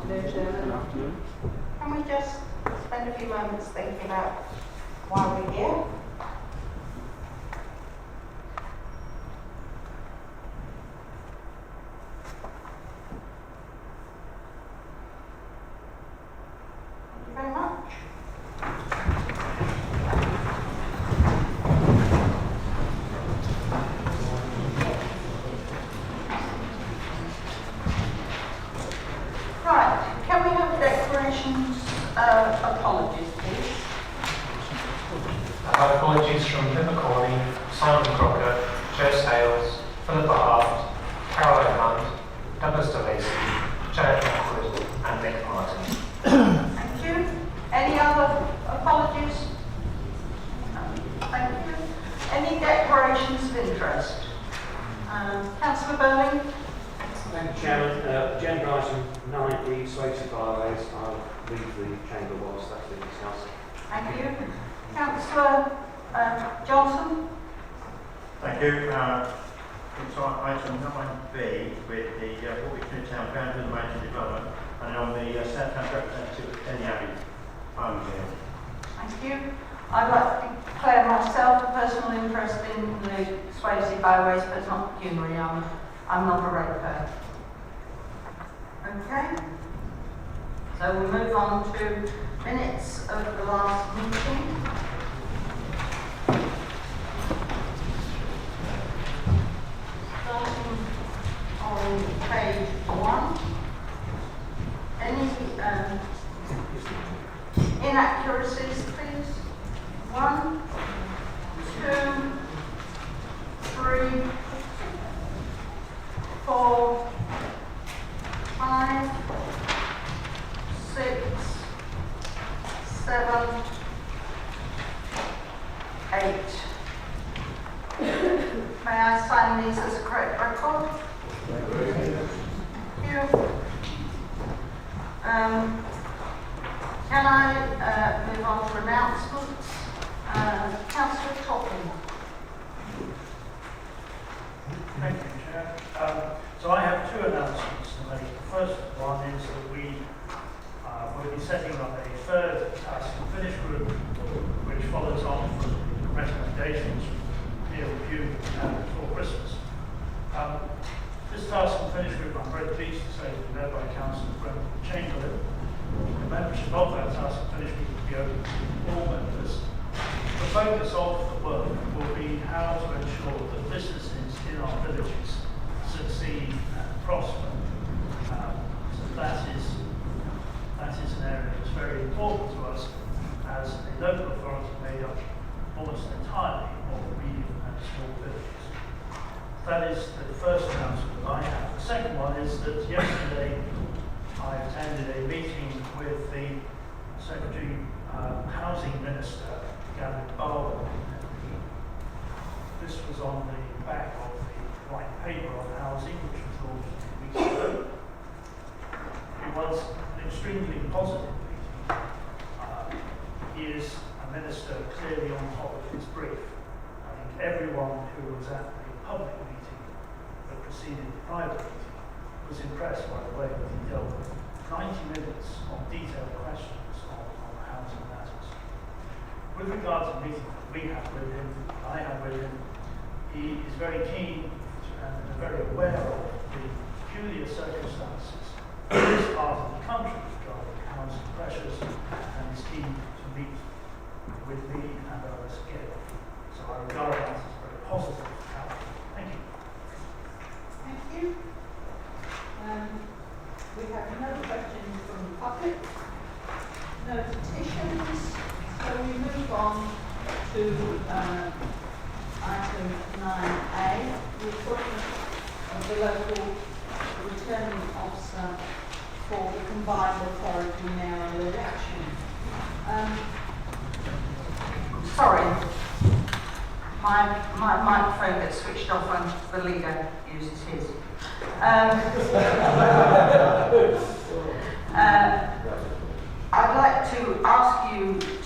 afternoon, Chairman. Good afternoon. Can we just spend a few moments thinking about why we're here? Thank you very much. Right, can we have declarations of apologies, please? Apologies from Pippa Corney, Simon Crocker, Joe Sales, Philippa Aft, Caroline Hunt, Douglas DeLacy, Janet Lockwood, and Nick Martin. Thank you. Any other apologies? No. Thank you. Any declarations of interest? Councillor Burling? Thank you, Chairman. Agenda item 9, Swayze byways. I'll leave the chamber whilst that's been discussed. Thank you. Councillor Johnson? Thank you. It's on item 9B with the Warwick Town Boundary and Management Development, and on the Southtown representative Ellie Abbey. I'm here. Thank you. I'd like to declare myself a personal interest in the Swayze byways, but not pecuniary. I'm not a ratepayer. Okay. So we move on to minutes of the last meeting. Starting on page 1. Any inaccuracies, please? 1, 2, 3, 4, 5, 6, 7, 8. May I sign these as a correct record? Thank you. Can I move on to announcements? Councillor Topham. Thank you, Chair. So I have two announcements to make. The first one is that we will be setting up a third task and finish group, which follows on from the recommendations peer review before Christmas. This task and finish group, I'm very pleased to say, is led by Councillor Brendan Chamberlain. The membership of that task and finish group will be open to all members. The focus of the work will be how to ensure that businesses in our villages succeed and prosper. So that is an area that's very important to us as a local authority made up almost entirely of medium and small villages. That is the first announcement that I have. The second one is that yesterday I attended a meeting with the Secretary Housing Minister, Gavin Barber. This was on the back of the white paper on housing, which was launched 2 weeks ago. It was an extremely positive meeting. He is a minister clearly on top of his brief. I think everyone who was at the public meeting that preceded the private meeting was impressed by the way that he dealt with 90 minutes of detailed questions on housing matters. With regard to the meeting that we had with him, I had with him, he is very keen and very aware of the peculiar circumstances in this part of the country regarding housing pressures, and is keen to meet with me and others again. So I regard that as a very positive outcome. Thank you. Thank you. We have no questions from the public, no petitions, so we move on to item 9A, the appointment of the local returning officer for the combined authority mayoral election. Sorry, my microphone gets switched off when the leader uses his. I'd like to ask you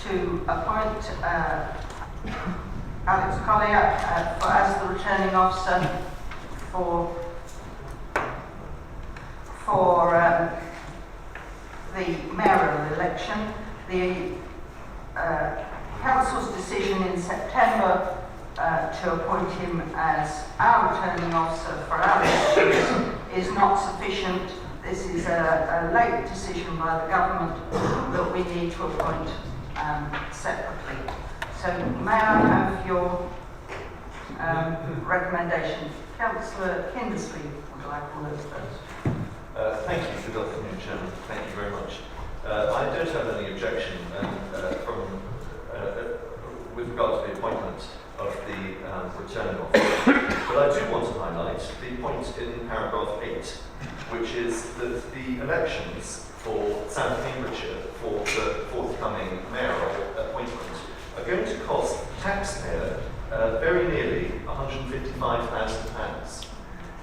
to appoint Alex Collier as the returning officer for the Council's decision in September to appoint him as our returning officer for our issues is not sufficient. This is a late decision by the government that we need to appoint separately. So may I have your recommendation? Councillor Kindersley would like all those first. Thank you, good afternoon, Chairman. Thank you very much. I don't have any objection with regard to the appointment of the returning officer, but I do want to highlight the point in paragraph 8, which is that the elections for South Cambridgeshire for the forthcoming mayoral appointment are going to cost the taxpayer very nearly £155,000.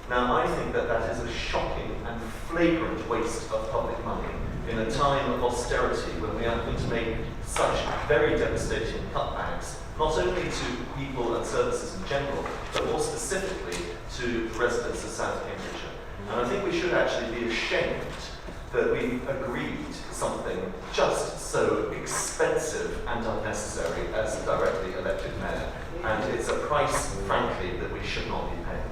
Now, I think that that is a shocking and flagrant waste of public money in a time of austerity when we are going to make such very devastating cutbacks, not only to people and services in general, but more specifically to residents of South Cambridgeshire. And I think we should actually be ashamed that we agreed something just so expensive and unnecessary as a directly elected mayor. And it's a price, frankly, that we should not be paying.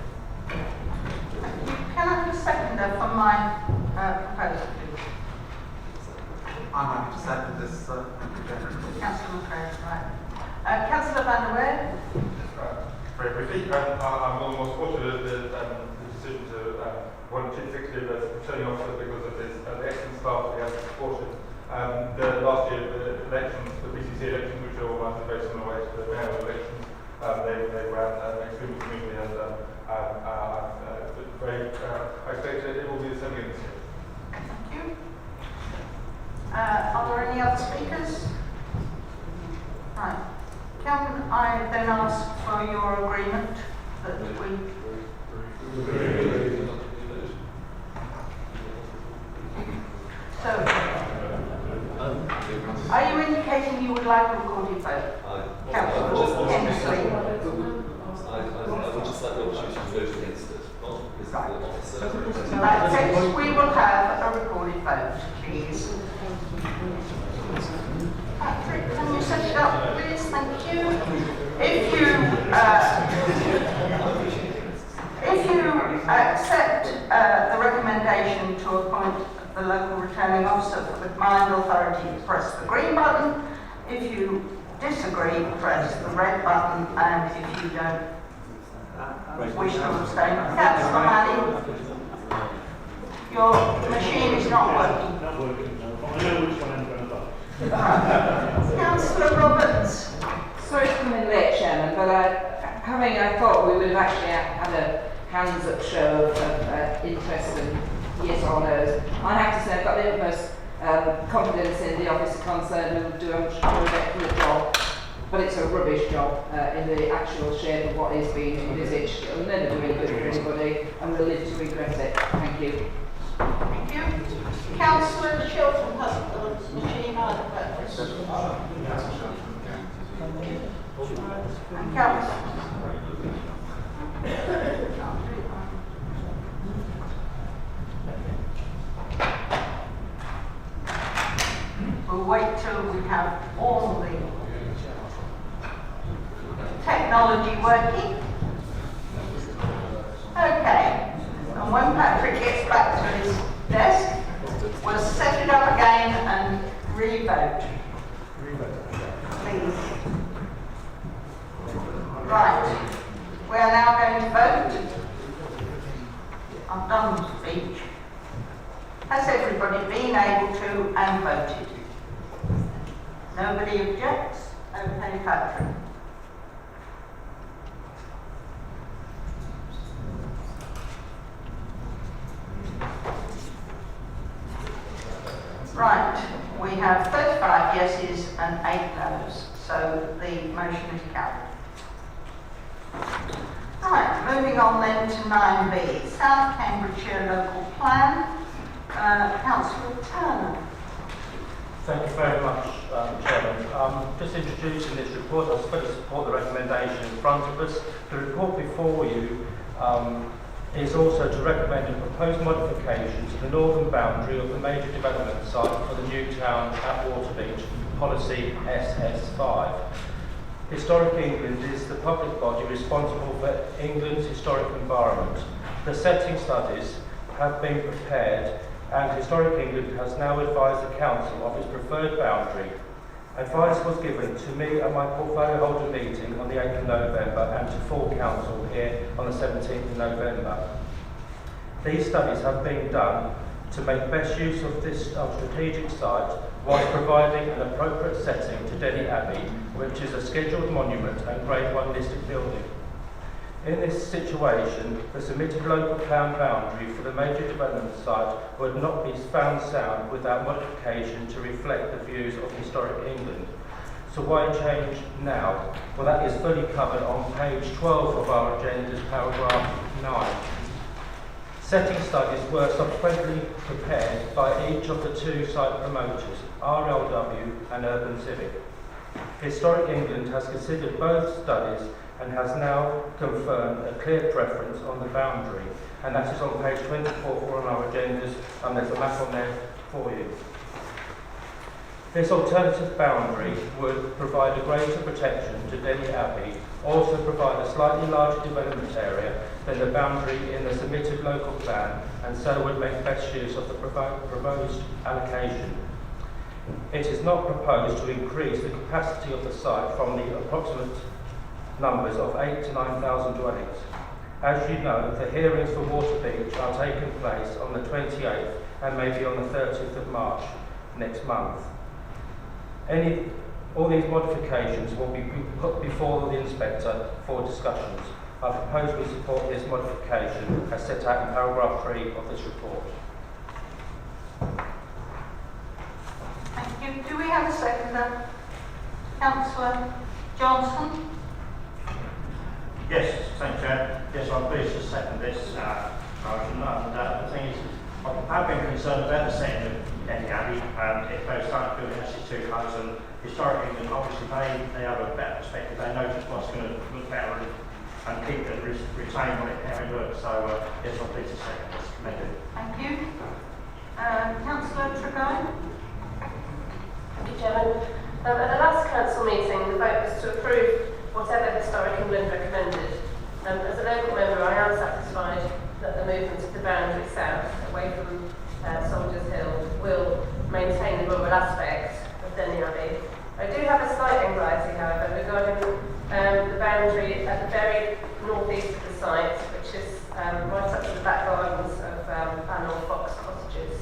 Can I have a seconder for my proposal, please? I'm happy to second this. Councillor McCray, right. Councillor Van der Weer? Very briefly, I'm almost supportive of the decision to appoint Chief Executive as returning officer because of his excellent staff he has supported. The last year, the elections, the BCC elections, which are organised in a very similar way to the mayoral elections, they ran extremely smoothly, and I expect it will be the same again this year. Thank you. Are there any other speakers? Right. Can I then ask for your agreement that we... So, are you indicating you would like a recorded vote? Councillor Hendersley. I would just like the opportunity to vote against it, not because of the officer. In that case, we will have a recorded vote, please. Patrick, can you set it up, please? Thank you. If you accept the recommendation to appoint the local returning officer for the combined authority, press the green button. If you disagree, press the red button, and if you don't wish to abstain, Councillor Manning, your machine is not working. Not working, no. I know which one I'm going to buy. Councillor Roberts. Sorry to come in late, Chairman, but I thought we would have actually had a hands-up show of interest and yes or no's. I have to say I've got the utmost confidence in the officer concerned who will do a spectacular job, but it's a rubbish job in the actual shape of what is being envisaged. It will never do any good for anybody, and we'll live to regret it. Thank you. Thank you. Councillor Chilton has the machine either purpose. And Councillor. We'll wait till we have all the technology working. Okay, and when Patrick gets back to his desk, we'll set it up again and re-vote. Please. Right, we are now going to vote. I've done the speech. Has everybody been able to and voted? Nobody objects? Okay, Patrick. Right, we have 35 yeses and 8 noes, so the motion is carried. Right, moving on then to 9B, South Cambridgeshire Local Plan. Councillor Turner. Thank you very much, Chairman. Just introducing this report, I suppose to support the recommendation in front of us. The report before you is also to recommend a proposed modification to the northern boundary of the major development site for the new town at Waterbeach, policy SS5. Historic England is the public body responsible for England's historic environment. The setting studies have been prepared, and Historic England has now advised the Council of its preferred boundary. Advice was given to me at my portfolio holder meeting on the 8th of November and to full Council here on the 17th of November. These studies have been done to make best use of this strategic site whilst providing an appropriate setting to Denny Abbey, which is a scheduled monument and Grade 1 listed building. In this situation, the submitted local plan boundary for the major development site would not be found sound without modification to reflect the views of Historic England. So why change now? Well, that is fully covered on page 12 of our agenda's paragraph 9. Setting studies were subsequently prepared by each of the two site promoters, RLW and Urban Civic. Historic England has considered both studies and has now confirmed a clear preference on the boundary, and that is on page 24 on our agendas, and there's a map on there for you. This alternative boundary would provide a greater protection to Denny Abbey, also provide a slightly larger development area than the boundary in the submitted local plan, and so would make best use of the proposed allocation. It is not proposed to increase the capacity of the site from the approximate numbers of 8,000 to 9,000 dwellings. As you know, the hearings for Water Beach are taking place on the 28th and maybe on the 30th of March next month. All these modifications will be put before the inspector for discussions. I propose we support this modification as set out in paragraph 3 of this report. Thank you. Do we have a seconder? Councillor Johnson? Yes, thank you, Chair. Yes, I'm pleased to second this motion. And the thing is, I've been concerned about the setting of Denny Abbey, and if they start building SC2 huts, and Historic England, obviously they have a better perspective. They know just what's going to look better and keep it, retain what it can look. So, yes, I'm pleased to second this. Thank you. Thank you. Councillor Tregoe? Thank you, Chairman. At the last council meeting, the vote was to approve whatever Historic England recommended. As a local member, I am satisfied that the movement of the boundary south, away from Soldiers Hill, will maintain the rural aspect of Denny Abbey. I do have a slight anxiety, however, regarding the boundary at the very northeast of the site, which is right up to the back gardens of Annual Fox Cottages.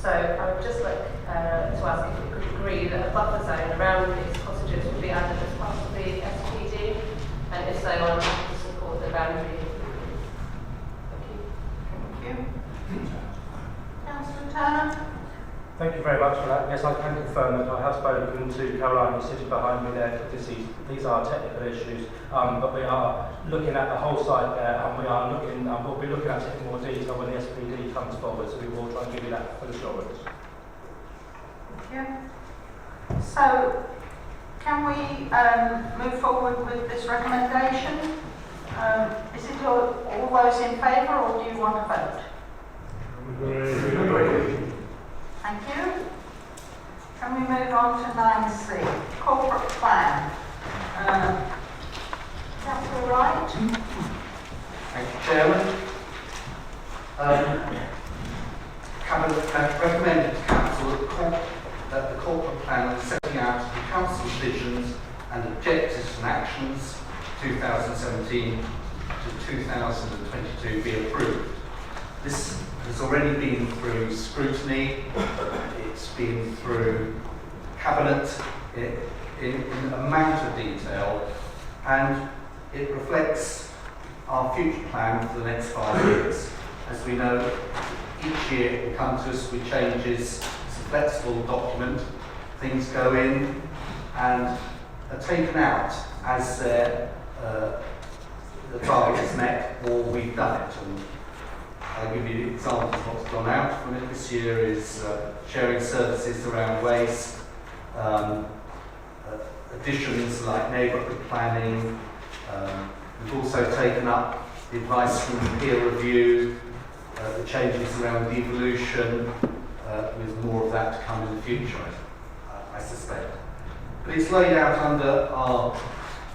So I would just like to ask if we could agree that a buffer zone around these cottages would be added as part of the SPD, and if so, I'm happy to support the boundary. Thank you. Thank you. Councillor Turner? Thank you very much for that. Yes, I can confirm that I have spoken to Caroline, who's sitting behind me there, because these are technical issues, but we are looking at the whole site there, and we'll be looking at it in more detail when the SPD comes forward, so we will try and give you that full assurance. Thank you. So, can we move forward with this recommendation? Is it all those in favour, or do you want to vote? Thank you. Can we move on to 9C, corporate plan? Councillor Wright? Thank you, Chairman. Cabinet recommended to Council that the corporate plan setting out the Council's visions and objectives and actions 2017 to 2022 be approved. This has already been through scrutiny, it's been through Cabinet in amount of detail, and it reflects our future plan for the next 5 years. As we know, each year it will come to us with changes. It's a flexible document. Things go in and are taken out as the target is met, or we've done it. And I'll give you examples of what's gone out from it this year is sharing services around waste, additions like neighbourhood planning. We've also taken up the advice from peer review, the changes around devolution, with more of that to come in the future, I suspect. But it's laid out under our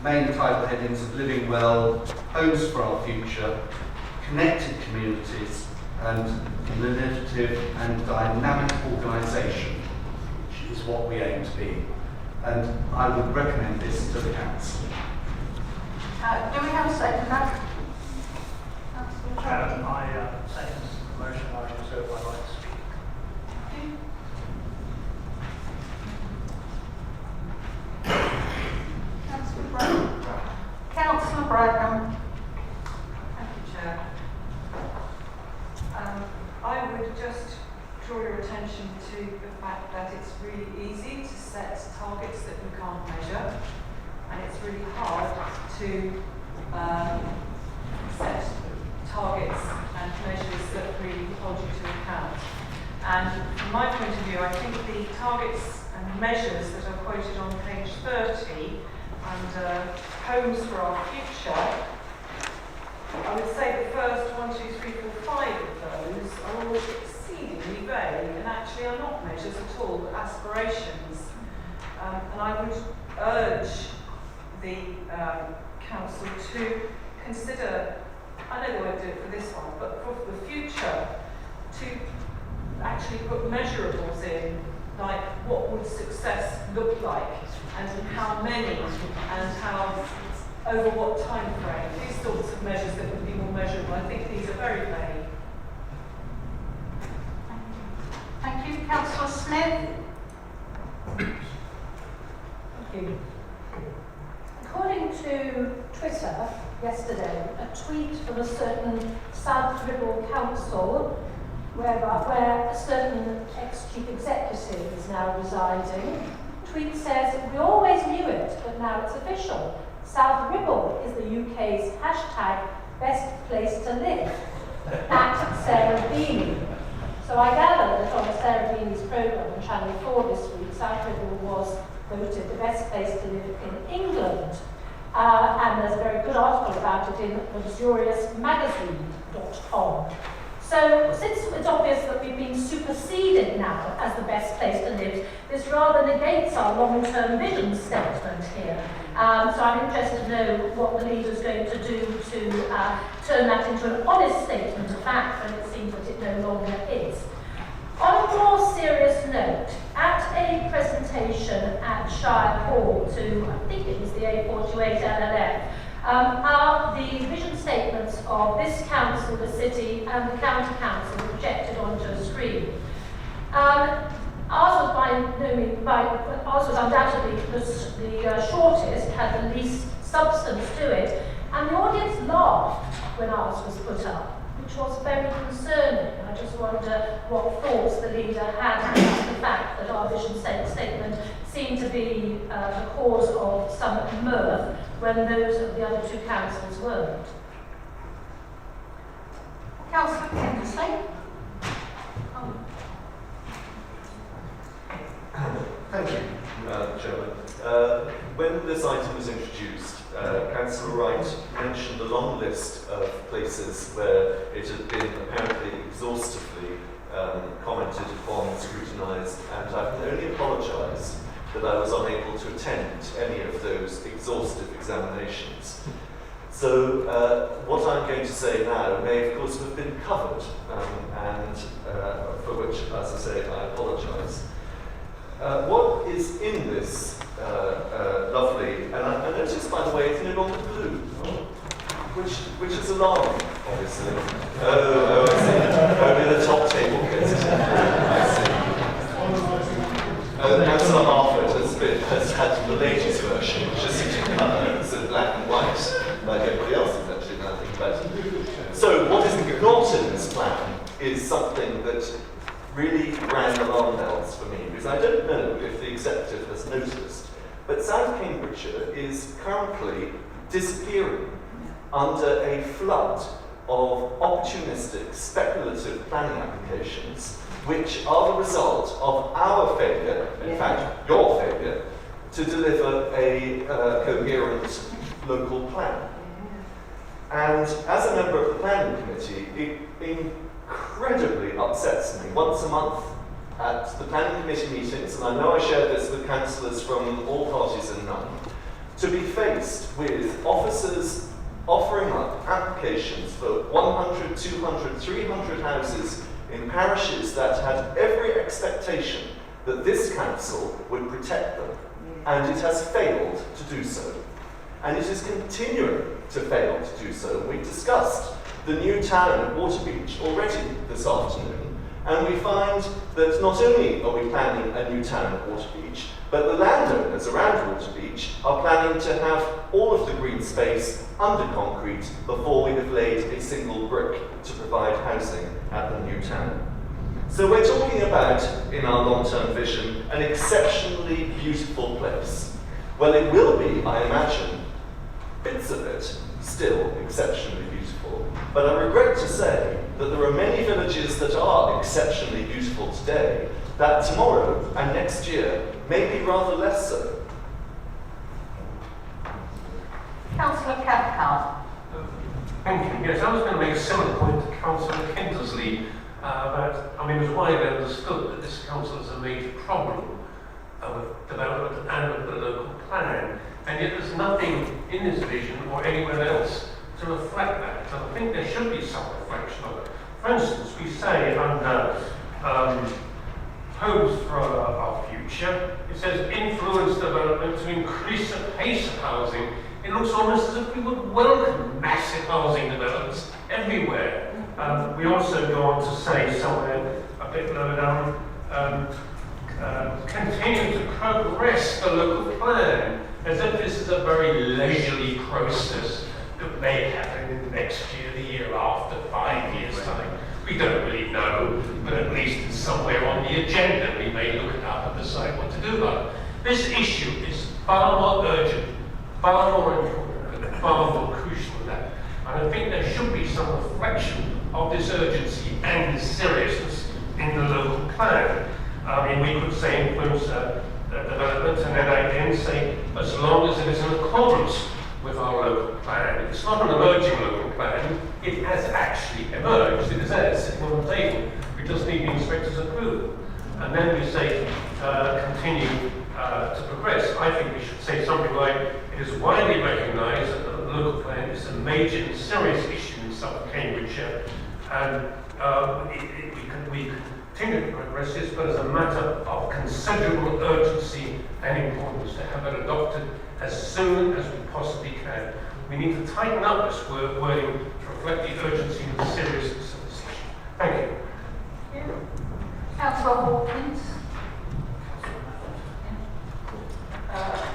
main title headings of living well, homes for our future, connected communities, and an innovative and dynamic organisation, which is what we aim to be. And I would recommend this to the Council. Do we have a second now? I second the motion. I reserve my right to speak. Councillor Brown. Councillor Bradham. Thank you, Chair. I would just draw your attention to the fact that it's really easy to set targets that you can't measure, and it's really hard to set targets and measures that really hold you to account. And from my point of view, I think the targets and measures that are quoted on page 30 under Homes for Our Future, I would say the first 1, 2, 3, 4, 5 of those are all exceedingly vague and actually are not measures at all, but aspirations. And I would urge the Council to consider, I know they won't do it for this one, but for the future, to actually put measurables in, like what would success look like, and how many, and how, over what time frame, these sorts of measures that would be more measurable. I think these are very vague. Thank you. Councillor Smith. Thank you. According to Twitter yesterday, a tweet from a certain South Ribble council where a certain ex-chief executive is now residing. Tweet says, "We always knew it, but now it's official. South Ribble is the UK's hashtag best place to live." At Sarah Beanie. So I gather that on Sarah Beanie's programme on Channel 4 this week, South Ribble was voted the best place to live in England. And there's a very good article about it in luxuriousmagazine.com. So since it's obvious that we've been superseded now as the best place to live, this rather negates our long-term vision statement here. So I'm interested to know what the leader's going to do to turn that into an honest statement of fact when it seems that it no longer is. On a more serious note, at a presentation at Shire Hall to, I think it was the A428 LLF, are the vision statements of this council, the city, and the county council projected onto a screen. Ours was undoubtedly the shortest, had the least substance to it, and the audience laughed when ours was put up, which was very concerning. I just wonder what thoughts the leader had about the fact that our vision statement seemed to be the cause of some mirth when those of the other two councils weren't. Councillor Kingsley. Thank you, Chairman. When this item was introduced, Councillor Wright mentioned a long list of places where it had been apparently exhaustively commented upon, scrutinised, and I can only apologise that I was unable to attend any of those exhaustive examinations. So what I'm going to say now may of course have been covered, and for which, as I say, I apologise. What is in this lovely, and I noticed by the way it's no longer blue, which is alarming, obviously. Oh, I see. Only the top table gets it. I see. Councillor Harford has had the latest version, which is in colour, it's in black and white, like everybody else is actually now thinking about it. So what is not in this plan is something that really rang alarm bells for me, because I don't know if the executive has noticed, but South Cambridgeshire is currently disappearing under a flood of opportunistic, speculative planning applications, which are the result of our failure, in fact, your failure, to deliver a coherent local plan. And as a member of the planning committee, it incredibly upsets me once a month at the planning committee meetings, and I know I shared this with councillors from all parties and none, to be faced with officers offering up applications for 100, 200, 300 houses in parishes that had every expectation that this council would protect them, and it has failed to do so. And it is continuing to fail to do so. We discussed the new town at Waterbeach already this afternoon, and we find that not only are we planning a new town at Waterbeach, but the landowners around Waterbeach are planning to have all of the green space under concrete before we have laid a single brick to provide housing at the new town. So we're talking about, in our long-term vision, an exceptionally beautiful place. Well, it will be, I imagine, bits of it still exceptionally beautiful. But I regret to say that there are many villages that are exceptionally beautiful today that tomorrow and next year may be rather less so. Councillor Cathcart. Thank you. Yes, I was going to make a similar point to Councillor Kindersley. It's widely understood that this council is a major problem with development and with the local plan, and yet there's nothing in this vision or anywhere else to reflect that. And I think there should be some reflection of it. For instance, we say under Homes for Our Future, it says influence development to increase the pace of housing. It looks almost as if we would welcome massive housing developments everywhere. We also go on to say somewhere a bit lower down, continue to progress the local plan, as if this is a very leisurely process that may happen in the next year, the year after, 5 years' time. We don't really know, but at least it's somewhere on the agenda. We may look it up and decide what to do about it. This issue is far more urgent, far more important, and far more crucial than that. And I think there should be some reflection of this urgency and this seriousness in the local plan. We could say influence development, and then again say as long as it is in accordance with our local plan. It's not an emerging local plan, it has actually emerged, it is there, sitting on the table. We just need the inspector's approval. And then we say continue to progress. I think we should say something like, it is widely recognised that the local plan is a major and serious issue in South Cambridgeshire, and we continue to progress this, but as a matter of considerable urgency and importance to have it adopted as soon as we possibly can. We need to tighten up this wording to reflect the urgency and the seriousness of this issue. Thank you. Councillor Hawkins.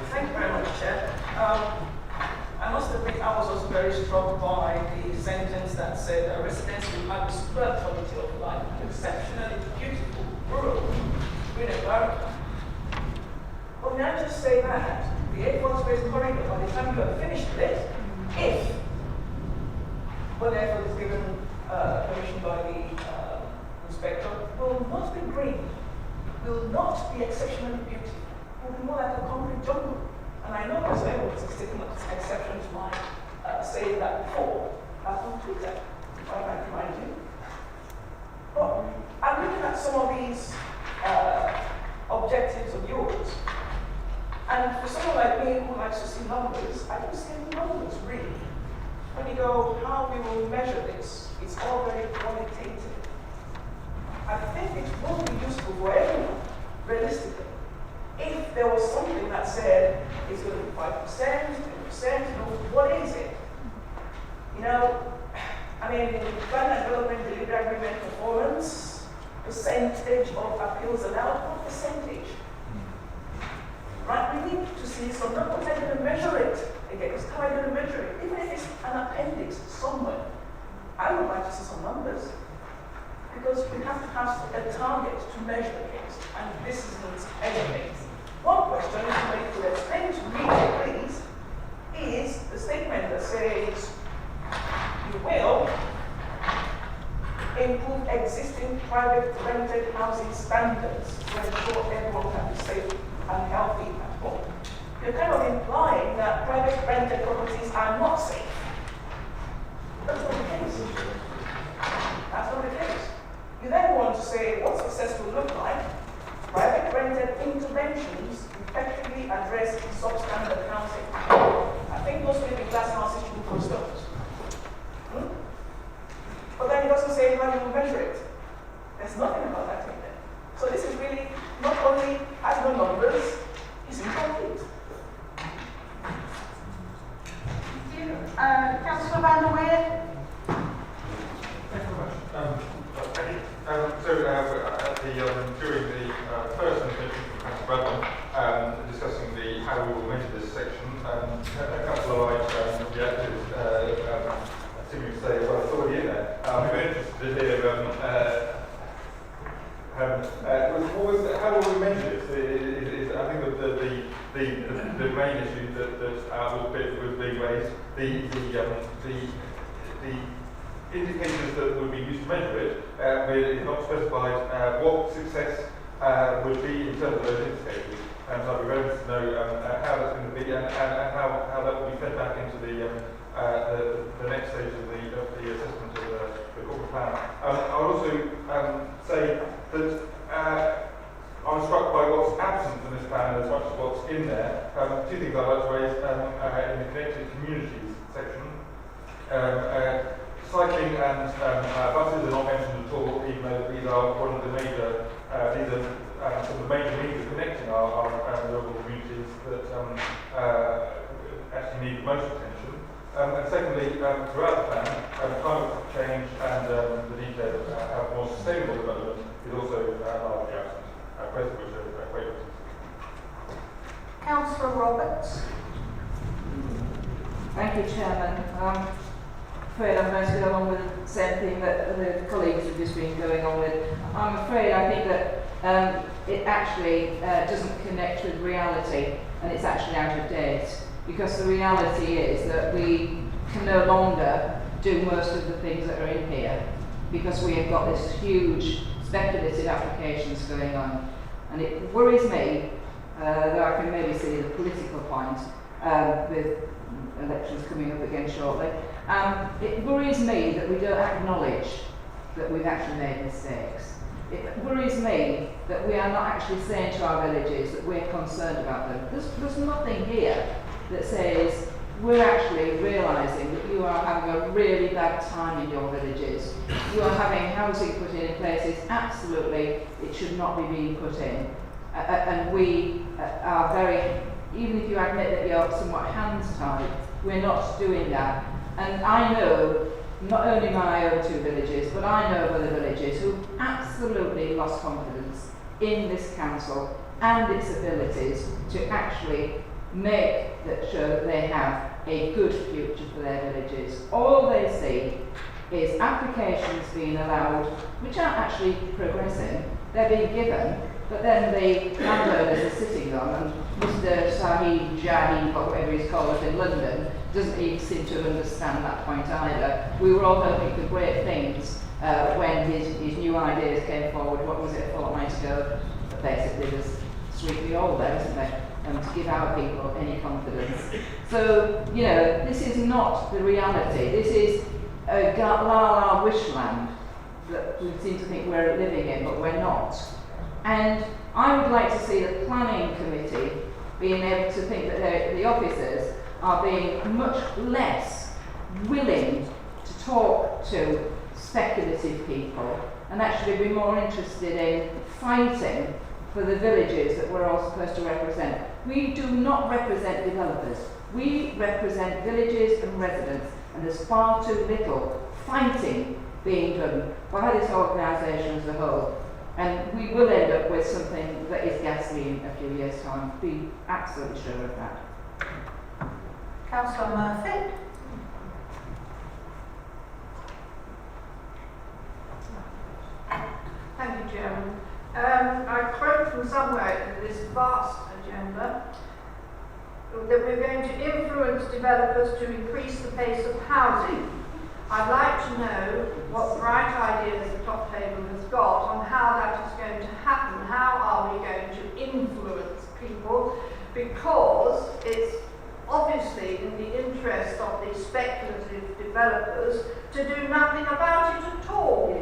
Thank you very much, Chair. I must admit I was also very struck by the sentence that said residents will have the superb quality of life, an exceptionally beautiful, rural, green environment. But may I just say that the A4 space corridor, by the time you have finished with it, if whatever is given permission by the inspector, will not be green, will not be exceptionally beautiful, will be more like a concrete jungle. And I know there's everyone's taken exception to my saying that before on Twitter, if I might remind you. But I'm looking at some of these objectives of yours, and for someone like me who likes to see numbers, I don't see any numbers really. When you go, how we will measure this, it's all very qualitative. I think it will be useful for everyone, realistically. If there was something that said it's going to be 5%, 10%, what is it? Plan and development delivery agreement performance, percentage of appeals allowed, what percentage? Right, we need to see some numbers. How are you going to measure it against? How are you going to measure it? Even if it's an appendix somewhere, I would like to see some numbers. Because we have to have a target to measure against, and this isn't anything. One question, if somebody could explain to me, please, is the statement that says you will improve existing private rented housing standards to ensure everyone can be safe and healthy at home. You're kind of implying that private rented properties are not safe. That's not the case. That's not the case. You then want to say what success will look like. addressed in substandard housing. I think those maybe glass houses should be constructed. But then it doesn't say how you measure it. There's nothing about that in there. So this is really not only has no numbers, it's incomplete. Thank you. Councillor Van der Weert? Thank you very much. During the first intervention from Councillor Bradman, discussing how we will measure this section, Councillor Wright reacted, seeming to say, well, it's already in there. I'm very interested to hear how will we measure this? I think that the main issue that was being raised, the indicators that would be used to measure it, it's not specified what success would be in terms of those indicators. And so I'd be very interested to know how that's going to be and how that will be fed back into the next stage of the assessment of the corporate plan. I would also say that I'm struck by what's absent from this plan as much as what's in there. Two things I'd like to raise in the connected communities section. Cycling and buses are not mentioned at all, even though these are one of the major, some of the major means of connecting our local communities that actually need the most attention. And secondly, throughout the plan, climate change and the need to have more sustainable development is also largely absent, both of which are great issues. Councillor Roberts? Thank you, Chairman. I'm afraid I'm going to go along with the same thing that the colleagues have just been going on with. I'm afraid I think that it actually doesn't connect with reality, and it's actually out of date, because the reality is that we can no longer do most of the things that are in here, because we have got this huge speculative applications going on. And it worries me, though I can maybe see the political point with elections coming up again shortly. It worries me that we don't acknowledge that we've actually made mistakes. It worries me that we are not actually saying to our villages that we're concerned about them. There's nothing here that says we're actually realising that you are having a really bad time in your villages. You are having housing put in places absolutely it should not be being put in. And we are very, even if you admit that you're somewhat hands-tied, we're not doing that. And I know not only my own two villages, but I know other villages who absolutely lost confidence in this council and its abilities to actually make that show that they have a good future for their villages. All they see is applications being allowed, which aren't actually progressing. They're being given, but then the landowners are sitting on them. Mr. Sahid Jahid, or whatever he's called in London, doesn't even seem to understand that point either. We were all hoping for great things when his new ideas came forward. What was it, a fortnight ago? But basically, there's sweep the old there, isn't there? To give our people any confidence. So, you know, this is not the reality. This is a la-la wishland that we seem to think we're living in, but we're not. And I would like to see the planning committee being able to think that the officers are being much less willing to talk to speculative people and actually be more interested in fighting for the villages that we're all supposed to represent. We do not represent developers. We represent villages and residents, and there's far too little fighting being done by this organisation as a whole. And we will end up with something that is ghastly in a few years' time. Be absolutely sure of that. Councillor Murphy? Thank you, Chairman. I quote from somewhere in this vast agenda that we're going to influence developers to increase the pace of housing. I'd like to know what bright ideas the top table has got on how that is going to happen. How are we going to influence people? Because it's obviously in the interest of the speculative developers to do nothing about it at all.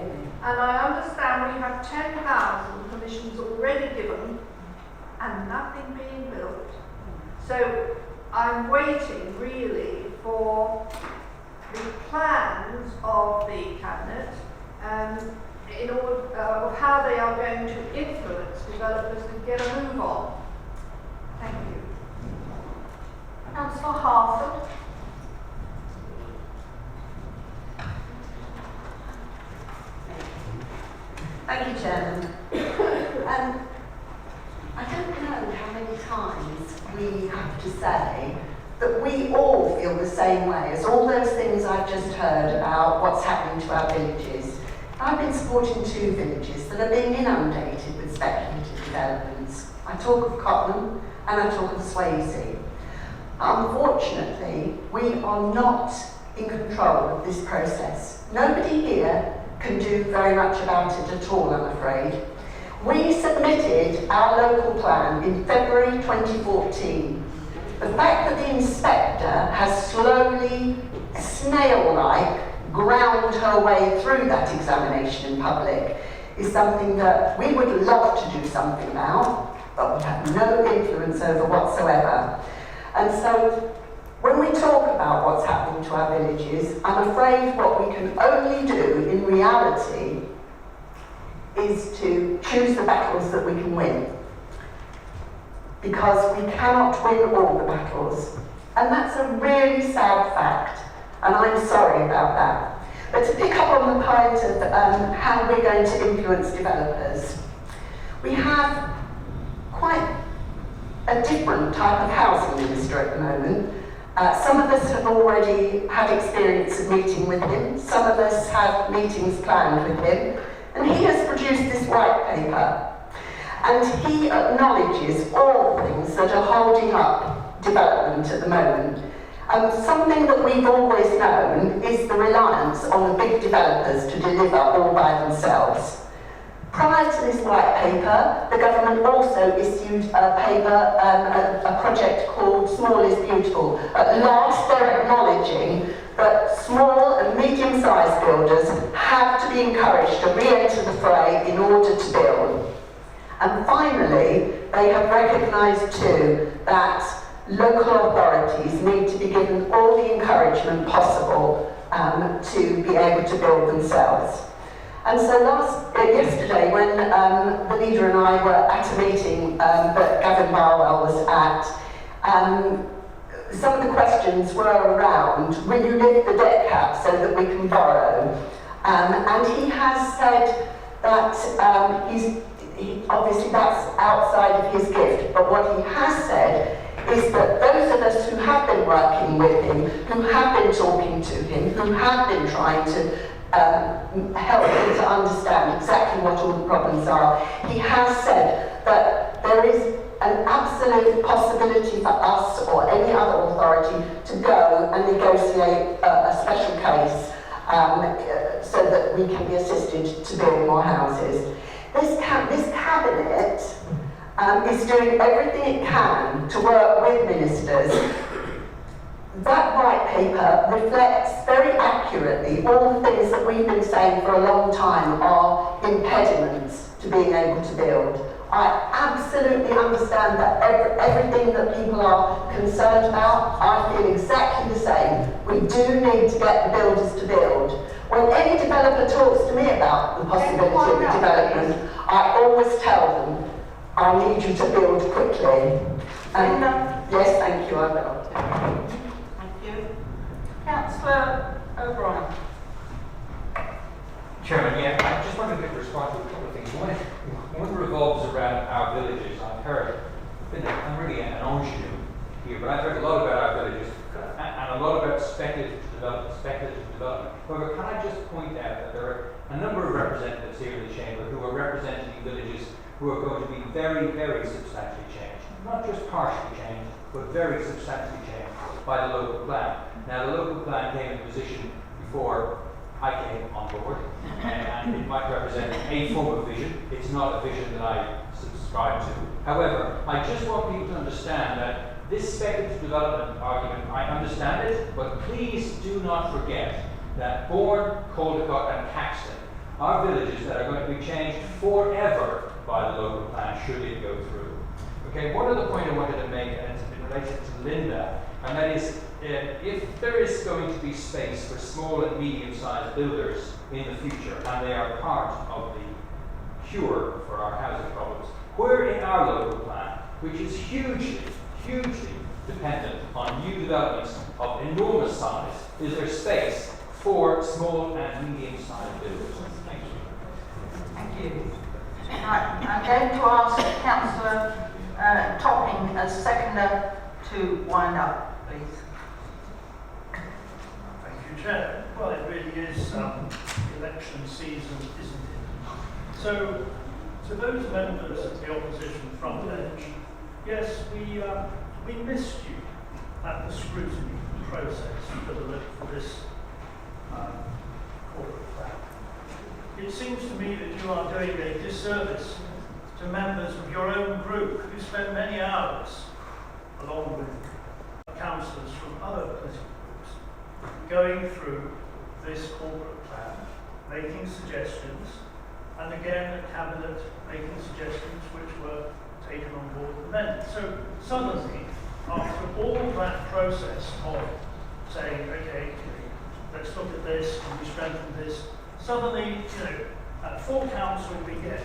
And I understand we have 10,000 permissions already given and nothing being built. So I'm waiting really for the plans of the Cabinet in order of how they are going to influence developers to get a move on. Thank you. Councillor Harford. Thank you, Chairman. I don't know how many times we have to say that we all feel the same way as all those things I've just heard about what's happening to our villages. I've been supporting 2 villages that are being inundated with speculative developments. I talk of Cotton and I talk of Swavesey. Unfortunately, we are not in control of this process. Nobody here can do very much about it at all, I'm afraid. We submitted our local plan in February 2014. The fact that the inspector has slowly, snail-like, ground her way through that examination in public is something that we would love to do something about, but we have no influence over whatsoever. And so, when we talk about what's happening to our villages, I'm afraid what we can only do in reality is to choose the battles that we can win. Because we cannot win all the battles. And that's a really sad fact, and I'm sorry about that. But to pick up on the point of how we're going to influence developers, we have quite a different type of housing minister at the moment. Some of us have already had experience of meeting with him, some of us have meetings planned with him, and he has produced this white paper. And he acknowledges all things that are holding up development at the moment. Something that we've always known is the reliance on the big developers to deliver all by themselves. Prior to this white paper, the government also issued a paper, a project called Small is Beautiful. At last, they're acknowledging that small and medium-sized builders have to be encouraged to re-enter the fray in order to build. And finally, they have recognised too that local authorities need to be given all the encouragement possible to be able to build themselves. And so yesterday, when the leader and I were at a meeting that Gavin Barwell was at, some of the questions were around, will you lift the debt cap so that we can borrow? And he has said that obviously that's outside of his gift, but what he has said is that those of us who have been working with him, who have been talking to him, who have been trying to help him to understand exactly what all the problems are, he has said that there is an absolute possibility for us or any other authority to go and negotiate a special case so that we can be assisted to build more houses. This cabinet is doing everything it can to work with ministers. That white paper reflects very accurately all the things that we've been saying for a long time are impediments to being able to build. I absolutely understand that everything that people are concerned about, I feel exactly the same. We do need to get the builders to build. When any developer talks to me about the possibility of development, I always tell them, I need you to build quickly. Yes, thank you, I will. Thank you. Councillor O'Brien. Chairman, yeah, I just wanted to respond to a couple of things. One revolves around our villages. I've heard, I'm really an ingenue here, but I've heard a lot about our villages and a lot about speculative development. However, can I just point out that there are a number of representatives here in the chamber who are representing villages who are going to be very, very substantially changed. Not just partially changed, but very substantially changed by the local plan. Now, the local plan came into position before I came on board, and it might represent a form of vision. It's not a vision that I subscribe to. However, I just want people to understand that this speculative development argument, I understand it, but please do not forget that Bourne, Caldecott and Caxton are villages that are going to be changed forever by the local plan should it go through. Okay, one other point I wanted to make, and it's in relation to Linda, and that is, if there is going to be space for small and medium-sized builders in the future, and they are part of the cure for our housing problems, where in our local plan, which is hugely dependent on new developments of enormous size, is there space for small and medium-sized builders? Thank you. Thank you. Right, I'm going to ask Councillor Topping as seconder to wind up, please. Thank you, Chair. Well, it really is election season, isn't it? So, to those members of the opposition front bench, yes, we missed you at the scrutiny process for this corporate plan. It seems to me that you are doing a disservice to members of your own group who spent many hours, along with councillors from other political groups, going through this corporate plan, making suggestions, and again at Cabinet making suggestions which were taken on board and amended. So suddenly, after all that process of saying, okay, let's look at this, and we strengthen this, suddenly, at full council we get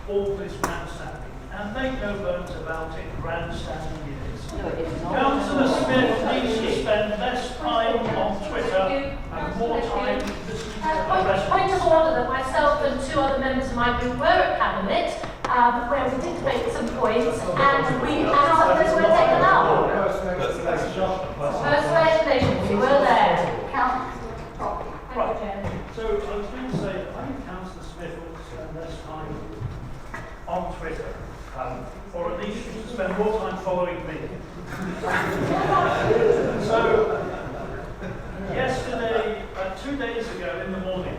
all this grandstanding. And make no bones about it, grandstanding it is. No, it's not. Councillor Smith needs to spend less time on Twitter and more time listening to the rest. Point of order that myself and two other members of my group were at Cabinet, where we did make some points, and some of those were taken up. First legislation, we were there. Right. So I was going to say that I think Councillor Smith ought to spend less time on Twitter, or at least to spend more time following me. So yesterday, 2 days ago in the morning,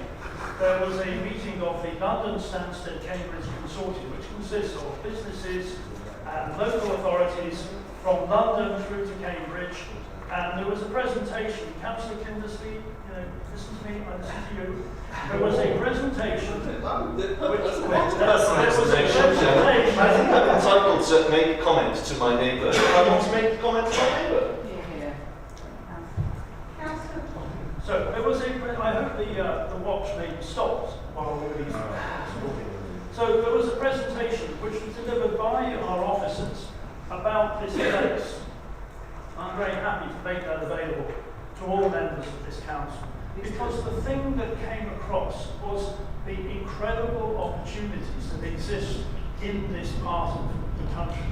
there was a meeting of the London Stansted Cambridge Consortium, which consists of businesses and local authorities from London through to Cambridge. And there was a presentation. Councillor Kindersley, listen to me, I listen to you. There was a presentation. I'm entitled to make comment to my neighbour. I want to make comment to my neighbour. So there was I hope the watch may be stopped while we're being So there was a presentation which was delivered by our officers about this case. I'm very happy to make that available to all members of this council, because the thing that came across was the incredible opportunities that exist in this part of the country.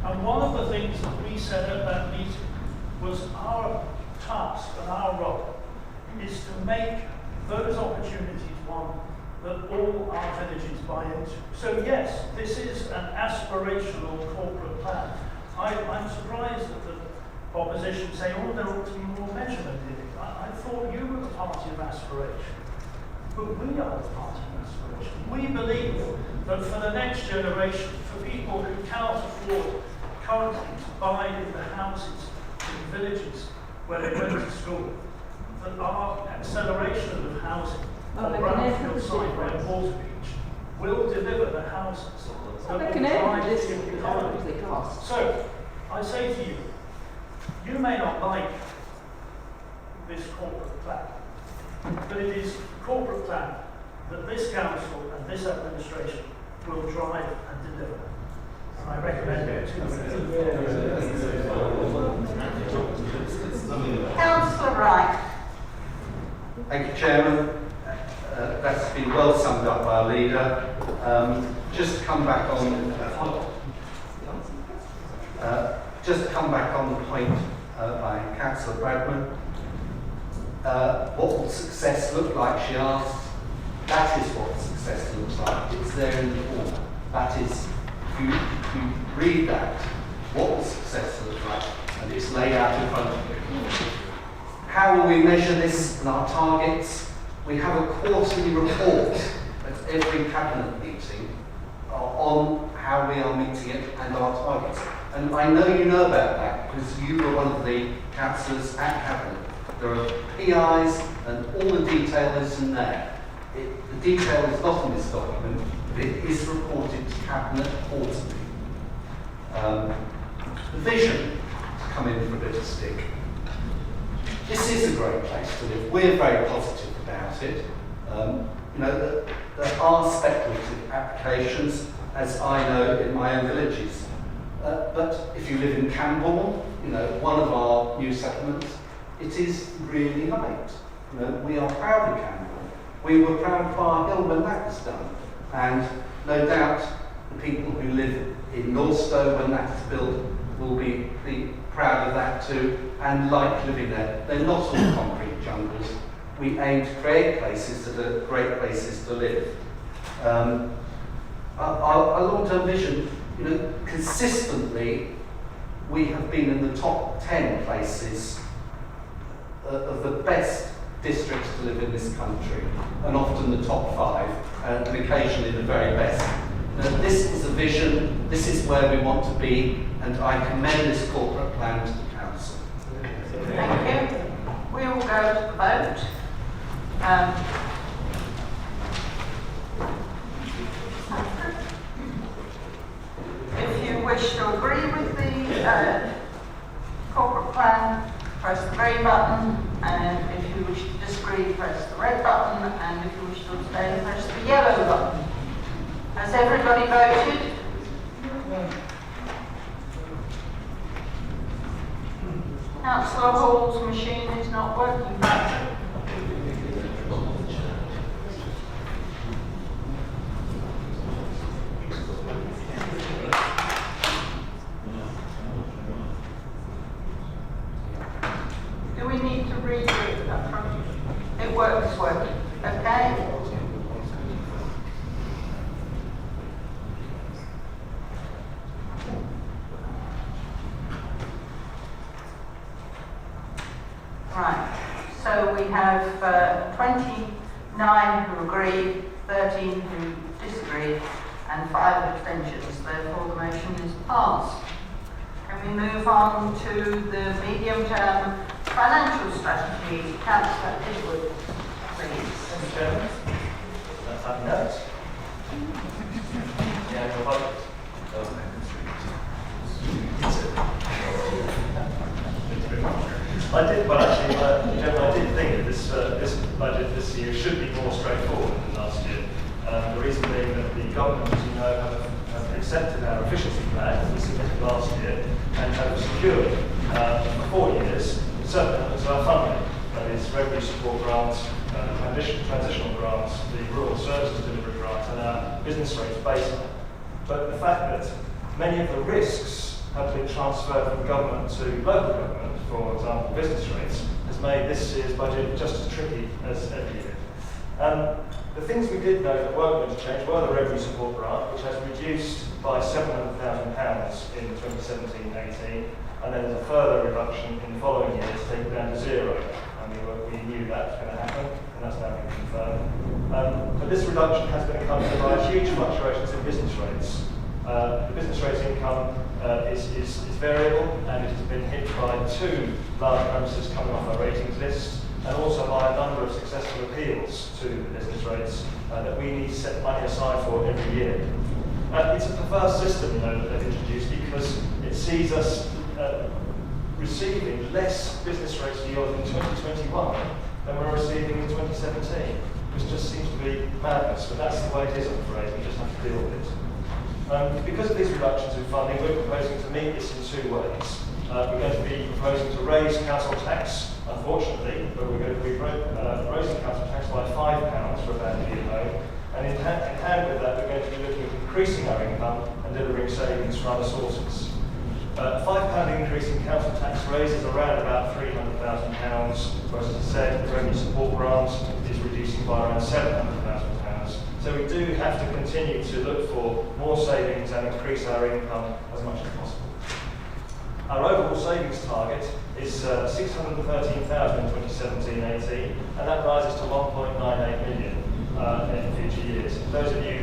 And one of the things that we said at that meeting was our task and our role is to make those opportunities one that all our villages buy into. So yes, this is an aspirational corporate plan. I'm surprised that the opposition say, oh, there ought to be more measurement in it. I thought you were the party of aspiration. But we are the party of aspiration. We believe that for the next generation, for people who cannot afford currently to buy in the houses in villages where they went to school, that our acceleration of housing on Brownfield side where Water Beach will deliver the houses that will drive the economy. So, I say to you, you may not like this corporate plan, but it is a corporate plan that this council and this administration will drive and deliver. And I recommend it to you. Councillor Wright. Thank you, Chairman. That's been well summed up by our leader. Just to come back on the point by Councillor Bradman. What will success look like, she asks. That is what success looks like. It's there in the form. That is, if you read that, what will success look like, and it's laid out in front of you. How will we measure this in our targets? We have a quarterly report at every cabinet meeting on how we are meeting it and our targets. And I know you know about that because you were one of the councillors at cabinet. There are PIs and all the detail is in there. The detail is not in this document, but it is reported to cabinet quarterly. The vision, to come in for a bit of stick. This is a great place to live. We're very positive about it. You know, there are speculative applications, as I know in my own villages. But if you live in Cambs, you know, one of our new settlements, it is really light. You know, we are proud of Cambs. We were proud of Bar Hill when that was done. And no doubt the people who live in Northstowe when that is built will be proud of that too and like living there. They're not all concrete jungles. We aim to create places that are great places to live. Our long-term vision, you know, consistently we have been in the top 10 places of the best districts to live in this country, and often the top 5, and occasionally the very best. This is a vision, this is where we want to be, and I commend this corporate plan to the Council. Thank you. We will go to the vote. If you wish to agree with the corporate plan, press the green button, and if you wish to disagree, press the red button, and if you wish to abstain, press the yellow button. Has everybody voted? Councillor Hall's machine is not working. Do we need to redo it up front? It works, it's working. Okay? Right, so we have 29 who agree, 13 who disagree, and 5 abstentions. Therefore, the motion is passed. Can we move on to the medium-term financial strategy? Councillor Edward, please. Mr. Chairman, let's have notes. The annual budget. I did think that this budget this year should be more straightforward than last year. The reason being that the government, as you know, have accepted our efficiency plan that we submitted last year and have secured for 4 years certain elements of our funding. That is revenue support grants, transitional grants, the rural services delivery grant, and our business rates baseline. But the fact that many of the risks have been transferred from government to local government, for example, business rates, has made this year's budget just as tricky as every year. The things we did know that weren't going to change were the revenue support grant, which has reduced by £700,000 in 2017-18, and then there's a further reduction in the following year to take it down to 0. And we knew that was going to happen, and that's now been confirmed. But this reduction has been accompanied by huge fluctuations in business rates. The business rates income is variable, and it has been hit by 2 large premises coming off our ratings list, and also by a number of successful appeals to the business rates that we need to set money aside for every year. It's a perverse system, you know, that they've introduced because it sees us receiving less business rates yield in 2021 than we're receiving in 2017, which just seems to be madness, but that's the way it is, I'm afraid. We just have to deal with it. Because of these reductions in funding, we're proposing to meet this in 2 ways. We're going to be proposing to raise council tax, unfortunately, but we're going to be raising council tax by £5 for a family at home. And in hand with that, we're going to be looking at increasing our income and delivering savings from other sources. A £5 increase in council tax raises around about £300,000, whereas, as I said, the revenue support grant is reducing by around £700,000. So we do have to continue to look for more savings and increase our income as much as possible. Our overall savings target is 613,000 in 2017-18, and that rises to 1.98 million in future years. Those of you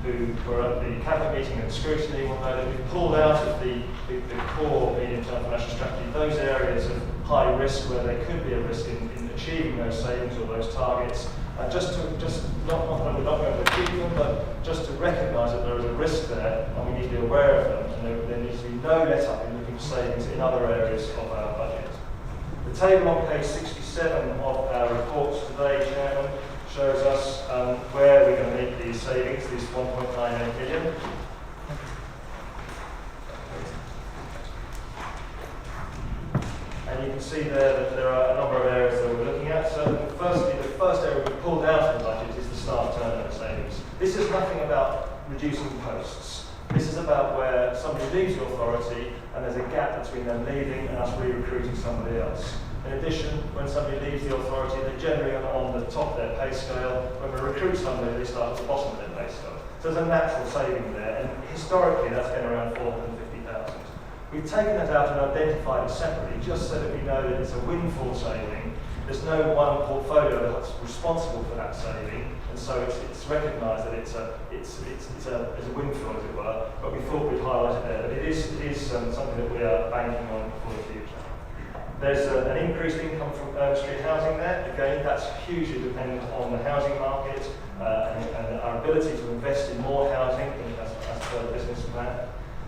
who were at the cabinet meeting and scrutiny will know that we've pulled out of the core medium-term financial strategy those areas of high risk where there could be a risk in achieving those savings or those targets. Not that we're not going to achieve them, but just to recognise that there is a risk there and we need to be aware of them and there needs to be no let-up in looking for savings in other areas of our budget. The table on page 67 of our reports today, Chairman, shows us where we're going to meet these savings, these 1.98 million. And you can see there that there are a number of areas that we're looking at. So firstly, the first area we pulled out of the budget is the staff turnover savings. This is nothing about reducing posts. This is about where somebody leaves the authority and there's a gap between them leaving and us re-recruiting somebody else. In addition, when somebody leaves the authority, they're generally on the top of their pay scale. When we recruit somebody, they start at the bottom of their pay scale. So there's a natural saving there, and historically that's been around 450,000. We've taken that out and identified it separately, just so that we know that it's a windfall saving. There's no one portfolio that's responsible for that saving, and so it's recognised that it's a windfall, as it were. But we thought we'd highlight it there. But it is something that we are banking on for the future. There's an increased income from street housing there. Again, that's hugely dependent on the housing market and our ability to invest in more housing as per the business plan.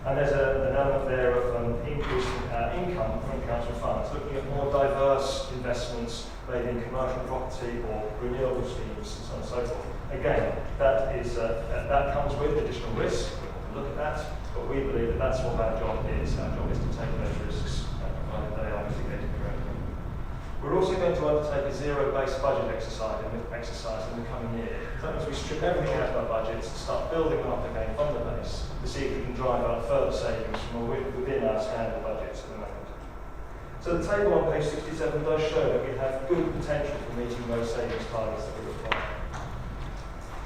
And there's an element there of increasing income from council funds, looking at more diverse investments, maybe in commercial property or renewable schemes and so on and so forth. Again, that comes with additional risk. We can look at that, but we believe that that's what our job is. Our job is to take those risks provided they are mitigated correctly. We're also going to undertake a zero-based budget exercise in the coming year. So that means we strip everything out of our budgets and start building them up again from the base to see if we can drive out further savings from within our standard budgets at the moment. So the table on page 67 does show that we have good potential for meeting those savings targets that we require.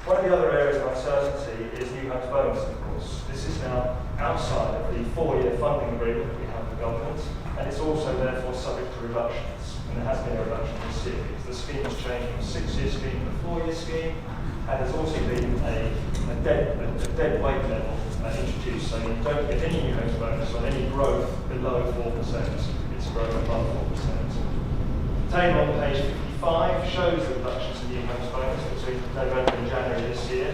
One of the other areas of uncertainty is new homes bonus, of course. This is now outside of the 4-year funding agreement that we have with government, and it's also therefore subject to reductions. And there has been a reduction this year because the scheme has changed from a 6-year scheme to a 4-year scheme, and there's also been a dead weight level introduced, so you don't get any new homes bonus on any growth below 4%. It's growth above 4%. The table on page 55 shows the reductions in new homes bonus between November and January this year.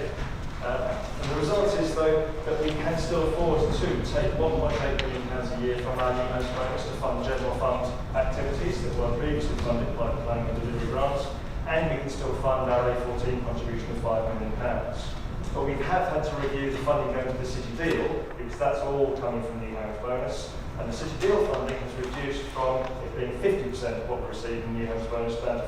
And the result is, though, that we can still afford to take £1.8 million a year from our new homes bonus to fund general fund activities that were previously funded by the planning and delivery grants, and we can still fund our A14 contribution of £5 million. But we have had to review the funding going to the city deal, because that's all coming from the new homes bonus, and the city deal funding has reduced from it being 50% of what we receive in new homes bonus down to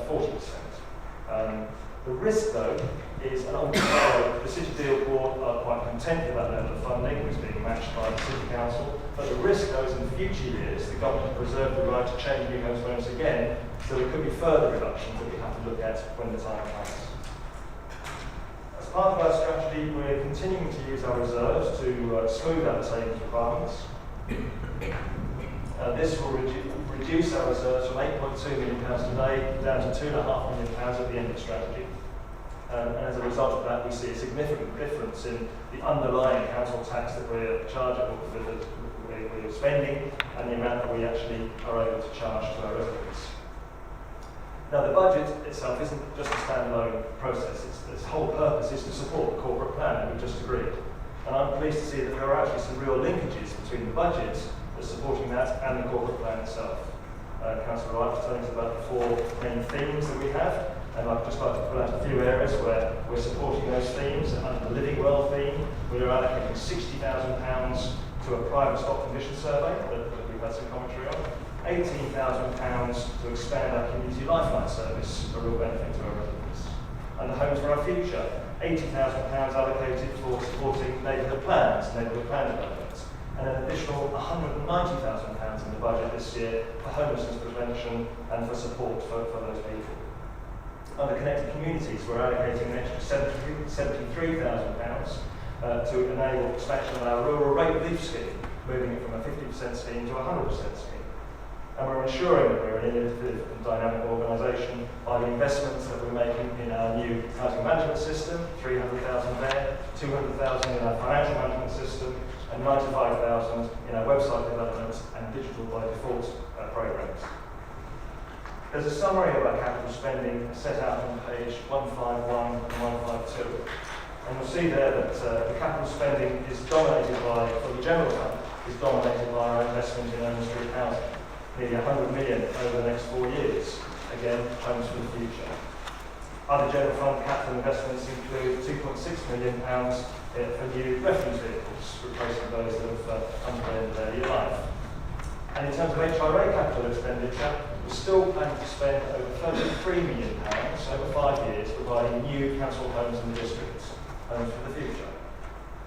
40%. The risk, though, is, and the City Deal Board are quite content with that level of funding, which is being matched by the City Council, but the risk, though, is in future years, the government has reserved the right to change new homes bonus again, so there could be further reductions that we have to look at when the time comes. As part of our strategy, we're continuing to use our reserves to smooth out the savings requirements. This will reduce our reserves from £8.2 million today down to £2.5 million at the end of the strategy. And as a result of that, we see a significant difference in the underlying council tax that we're charging, we're spending, and the amount that we actually are able to charge to our residents. Now, the budget itself isn't just a standalone process. Its whole purpose is to support the corporate plan that we've just agreed. And I'm pleased to see that there are actually some real linkages between the budget that's supporting that and the corporate plan itself. Councillor Wright was telling us about the 4 main themes that we have, and I'd just like to pull out a few areas where we're supporting those themes. Under the Living Well theme, we're allocating £60,000 to a private stock condition survey that we've had some commentary on, £18,000 to expand our community lifeline service, a real benefit to our residents. And the Homes for Our Future, £80,000 allocated for supporting neighbourhood plans, neighbourhood plan developments, and an additional £190,000 in the budget this year for homelessness prevention and for support for those people. Under Connected Communities, we're allocating an extra £73,000 to enable expansion of our rural rate relief scheme, moving it from a 50% scheme to a 100% scheme. And we're ensuring that we're an innovative and dynamic organisation by the investments that we're making in our new housing management system, £300,000 there, £200,000 in our financial management system, and £95,000 in our website development and digital by default programmes. There's a summary of our capital spending set out on page 151 and 152. And you'll see there that the capital spending is dominated by, for the general fund, is dominated by our investment in own street housing, nearly 100 million over the next 4 years. Again, homes for the future. Other general fund capital investments include £2.6 million for new refuse vehicles, replacing those that have come to the end of their year life. And in terms of HRA capital expenditure, we're still planning to spend over £33 million over 5 years providing new council homes in the district, homes for the future.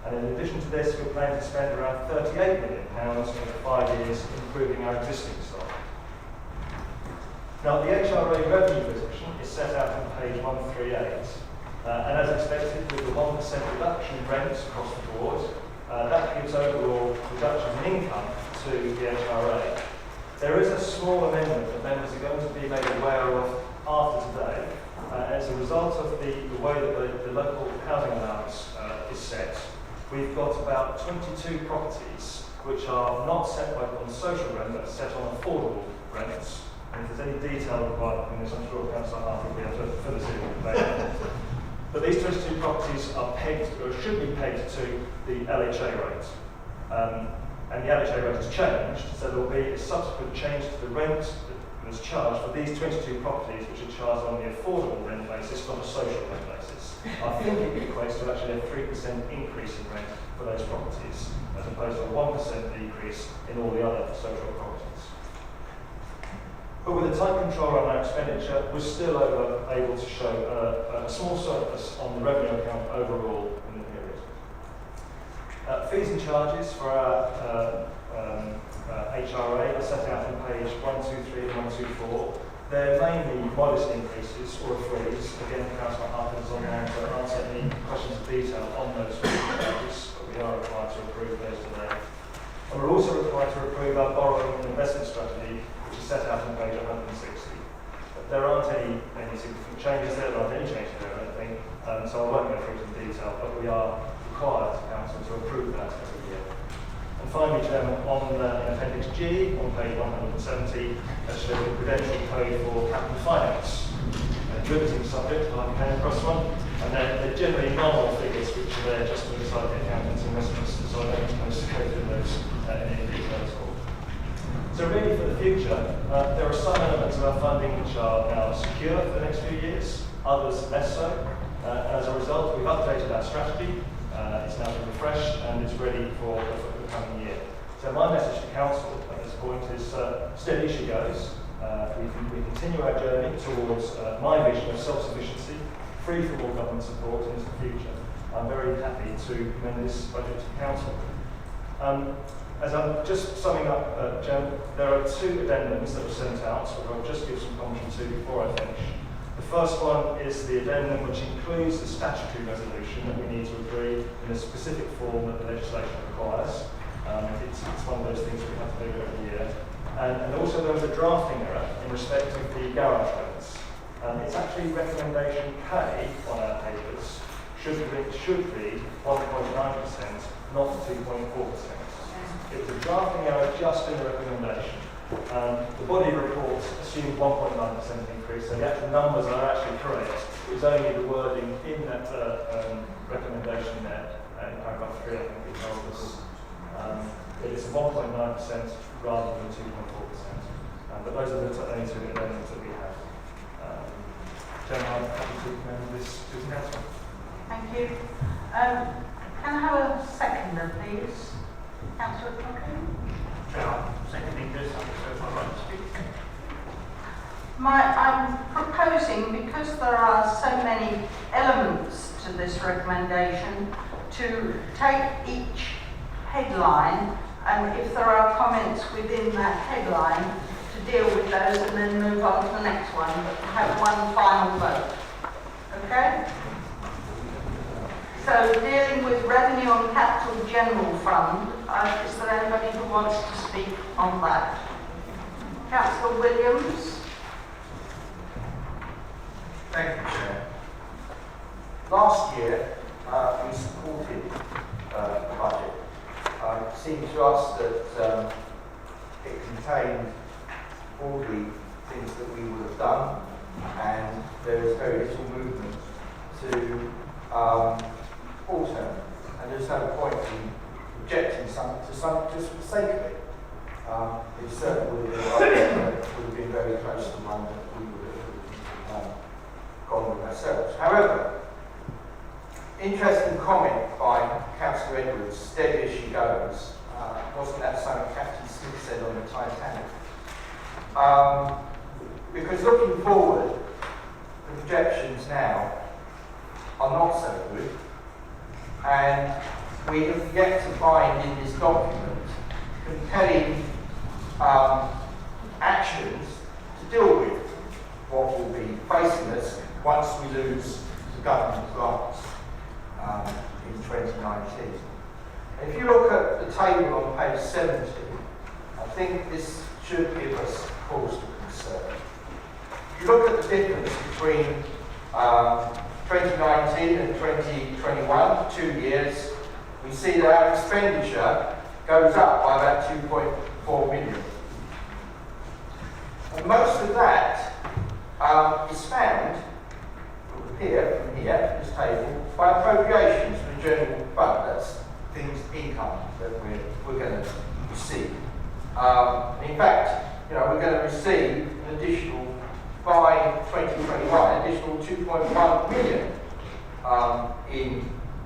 And in addition to this, we're planning to spend around £38 million over 5 years improving our existing stock. Now, the HRA revenue position is set out on page 138, and as expected, with the 1% reduction in rents across the board, that gives overall reduction in income to the HRA. There is a small amendment that members are going to be made aware of after today. As a result of the way that the local housing allowance is set, we've got about 22 properties which are not set on social rent, but set on affordable rents. And if there's any detail required in this, I'm sure Councillor Hart will be able to fill us in later. But these 22 properties are pegged, or should be pegged to the LHA rate. And the LHA rate has changed, so there will be a subsequent change to the rent that was charged for these 22 properties, which are charged on the affordable rent basis, not a social rent basis. I think it equates to actually a 3% increase in rent for those properties, as opposed to a 1% decrease in all the other social properties. But with a tight control on our expenditure, we're still able to show a small surplus on the revenue account overall in the period. Fees and charges for our HRA are set out on page 123 and 124. They're mainly modest increases or a freeze. Again, Councillor Harper is on there to answer any questions of detail on those fees and charges, but we are required to approve those today. And we're also required to approve our borrowing and investment strategy, which is set out on page 160. But there aren't any significant changes there, there aren't any changes there or anything, so I won't go through it in detail, but we are required, Council, to approve that every year. And finally, Chairman, on Appendix G, on page 170, let's show the Prudential Code for Capital Finance. A riveting subject, I came across one, and they're generally nominal figures which are there just to decide the accountants' investments, so I don't propose to go through those in any detail at all. So really for the future, there are some elements of our funding which are now secure for the next few years, others less so. As a result, we've updated our strategy. It's now been refreshed and it's ready for the coming year. So my message to Council at this point is steady she goes. We continue our journey towards my vision of self-sufficiency, free from all government support into the future. I'm very happy to commend this budget to Council. As I'm just summing up, Jen, there are 2 addendums that were sent out, so I'll just give some commentary to before I finish. The first one is the addendum which includes the statutory resolution that we need to agree in a specific form that the legislation requires. It's one of those things that we have to do every year. And also there was a drafting error in respect of the garage rents. It's actually recommendation K on our papers should be 1.9%, not 2.4%. It was a drafting error just in the recommendation. The body report assumed 1.9% increase, so the actual numbers are actually correct. It was only the wording in that recommendation there, in paragraph 3, I think it tells us, that it's 1.9% rather than 2.4%. But those are the only 2 elements that we have. Chairman, I'm happy to recommend this to the Council. Thank you. Can I have a seconder, please? Councillor Crocker? Seconding this, I'm my right to speak. I'm proposing, because there are so many elements to this recommendation, to take each headline, and if there are comments within that headline, to deal with those and then move on to the next one, but to have one final vote. Okay? So, dealing with revenue on capital general fund, is there anybody who wants to speak on that? Councillor Williams? Thank you, Chair. Last year, we supported the budget. It seemed to us that it contained all the things that we would have done, and there is very little movement to alter. And there's no point in objecting something to something just for the sake of it. It certainly would have been very close to one that we would have gone with ourselves. However, interesting comment by Councillor Edwards, steady as she goes. Wasn't that something Captain Smith said on the Titanic? Because looking forward, the projections now are not so good, and we have yet to find in this document compelling actions to deal with what will be facing us once we lose the government grants in 2019. If you look at the table on page 70, I think this should give us cause to concern. If you look at the difference between 2019 and 2021, 2 years, we see that our expenditure goes up by about 2.4 million. And most of that is found from here, this table, by appropriations from the general fund. That's things, income that we're going to receive. In fact, we're going to receive an additional, by 2021, additional 2.1 million in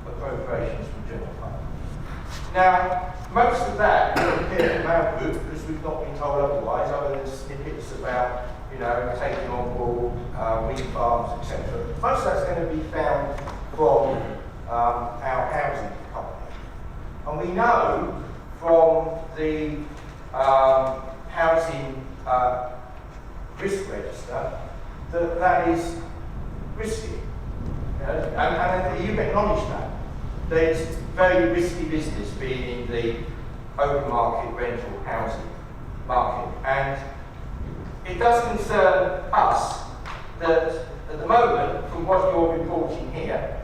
appropriations from the general fund. Now, most of that will appear from our group because we've not been told otherwise, other than snippets about, taking on board wind farms, etc. Most of that's going to be found from our housing company. And we know from the housing risk register that is risky. And you've acknowledged that. There's very risky business being in the open market rental housing market. And it does concern us that at the moment, from what you're reporting here,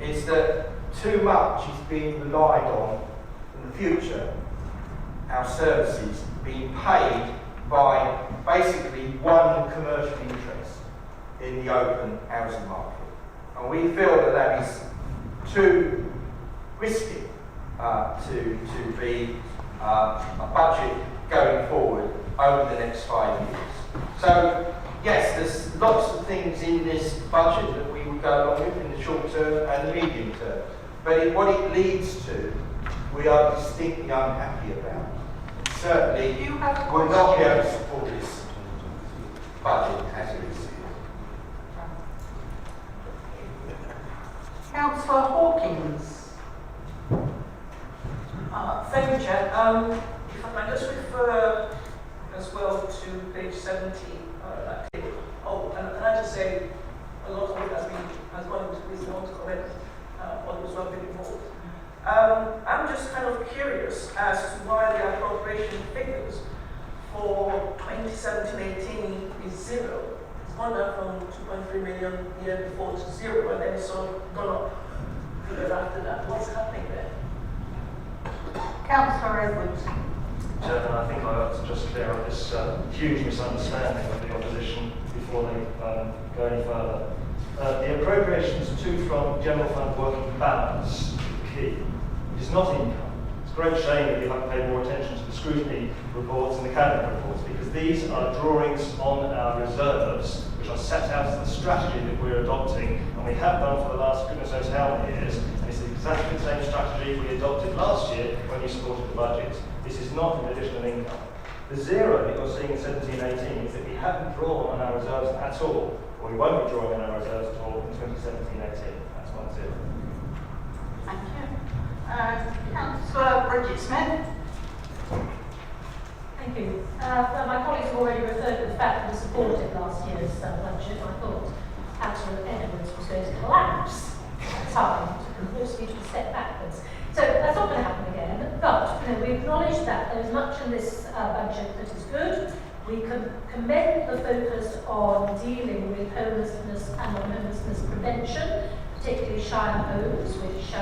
is that too much is being relied on in the future, our services being paid by basically one commercial interest in the open housing market. And we feel that that is too risky to be a budget going forward over the next 5 years. So, yes, there's lots of things in this budget that we will go along with in the short term and the medium term. But what it leads to, we are distinctly unhappy about. Certainly, will not be able to support this budget as it is. Councillor Hawkins. Thank you, Chair. If I might just refer as well to page 70, that table. Oh, and I just say a lot of it has gone into this. I want to comment on those who have been involved. I'm just kind of curious as to why the appropriation figures for 2017-18 is zero. It's gone up from 2.3 million the year before to zero, and then it's sort of gone up the year after that. What's happening there? Councillor Edwards. Chairman, I think I ought to just clear up this huge misunderstanding of the opposition before they go any further. The appropriations to from general fund working balance is the key. It is not income. It's a great shame that you haven't paid more attention to the scrutiny reports and the cabinet reports, because these are drawings on our reserves, which are set out as the strategy that we're adopting, and we have done for the last goodness knows how many years. And it's exactly the same strategy we adopted last year when you supported the budget. This is not an additional income. The zero that you're seeing in 17-18 is that we haven't drawn on our reserves at all, or we won't be drawing on our reserves at all in 2017-18. That's 1-0. Thank you. Councillor Bridget Smith. Thank you. My colleagues have already referred to the fact that we supported last year's budget. I thought Councillor Edwards was going to collapse at the time and force me to step backwards. So that's not going to happen again, but we acknowledge that there is much in this budget that is good. We can commend the focus on dealing with homelessness and on homelessness prevention, particularly Shire homes, which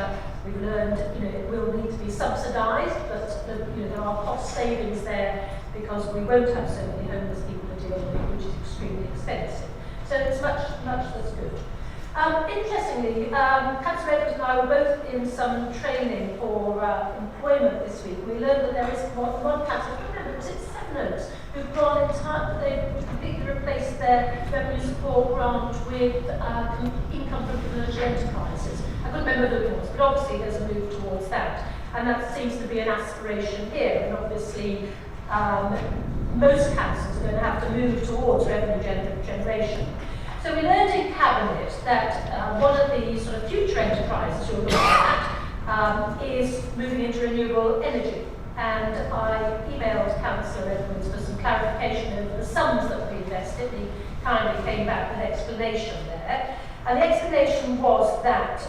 we've learned it will need to be subsidised, but there are cost savings there because we won't have so many homeless people to deal with, which is extremely expensive. So it's much that's good. Interestingly, Councillor Edwards and I were both in some training for employment this week. We learned that there is one council, I can't remember, was it Seven Oaks, who've gone in time, they've completely replaced their revenue support grant with income from commercial enterprises. I couldn't remember who it was, but obviously there's a move towards that. And that seems to be an aspiration here, and obviously most councils are going to have to move towards revenue generation. So we learned in Cabinet that one of the sort of future enterprises you're looking at is moving into renewable energy. And I emailed Councillor Edwards for some clarification over the sums that we invested. He kindly came back with an explanation there. And the explanation was that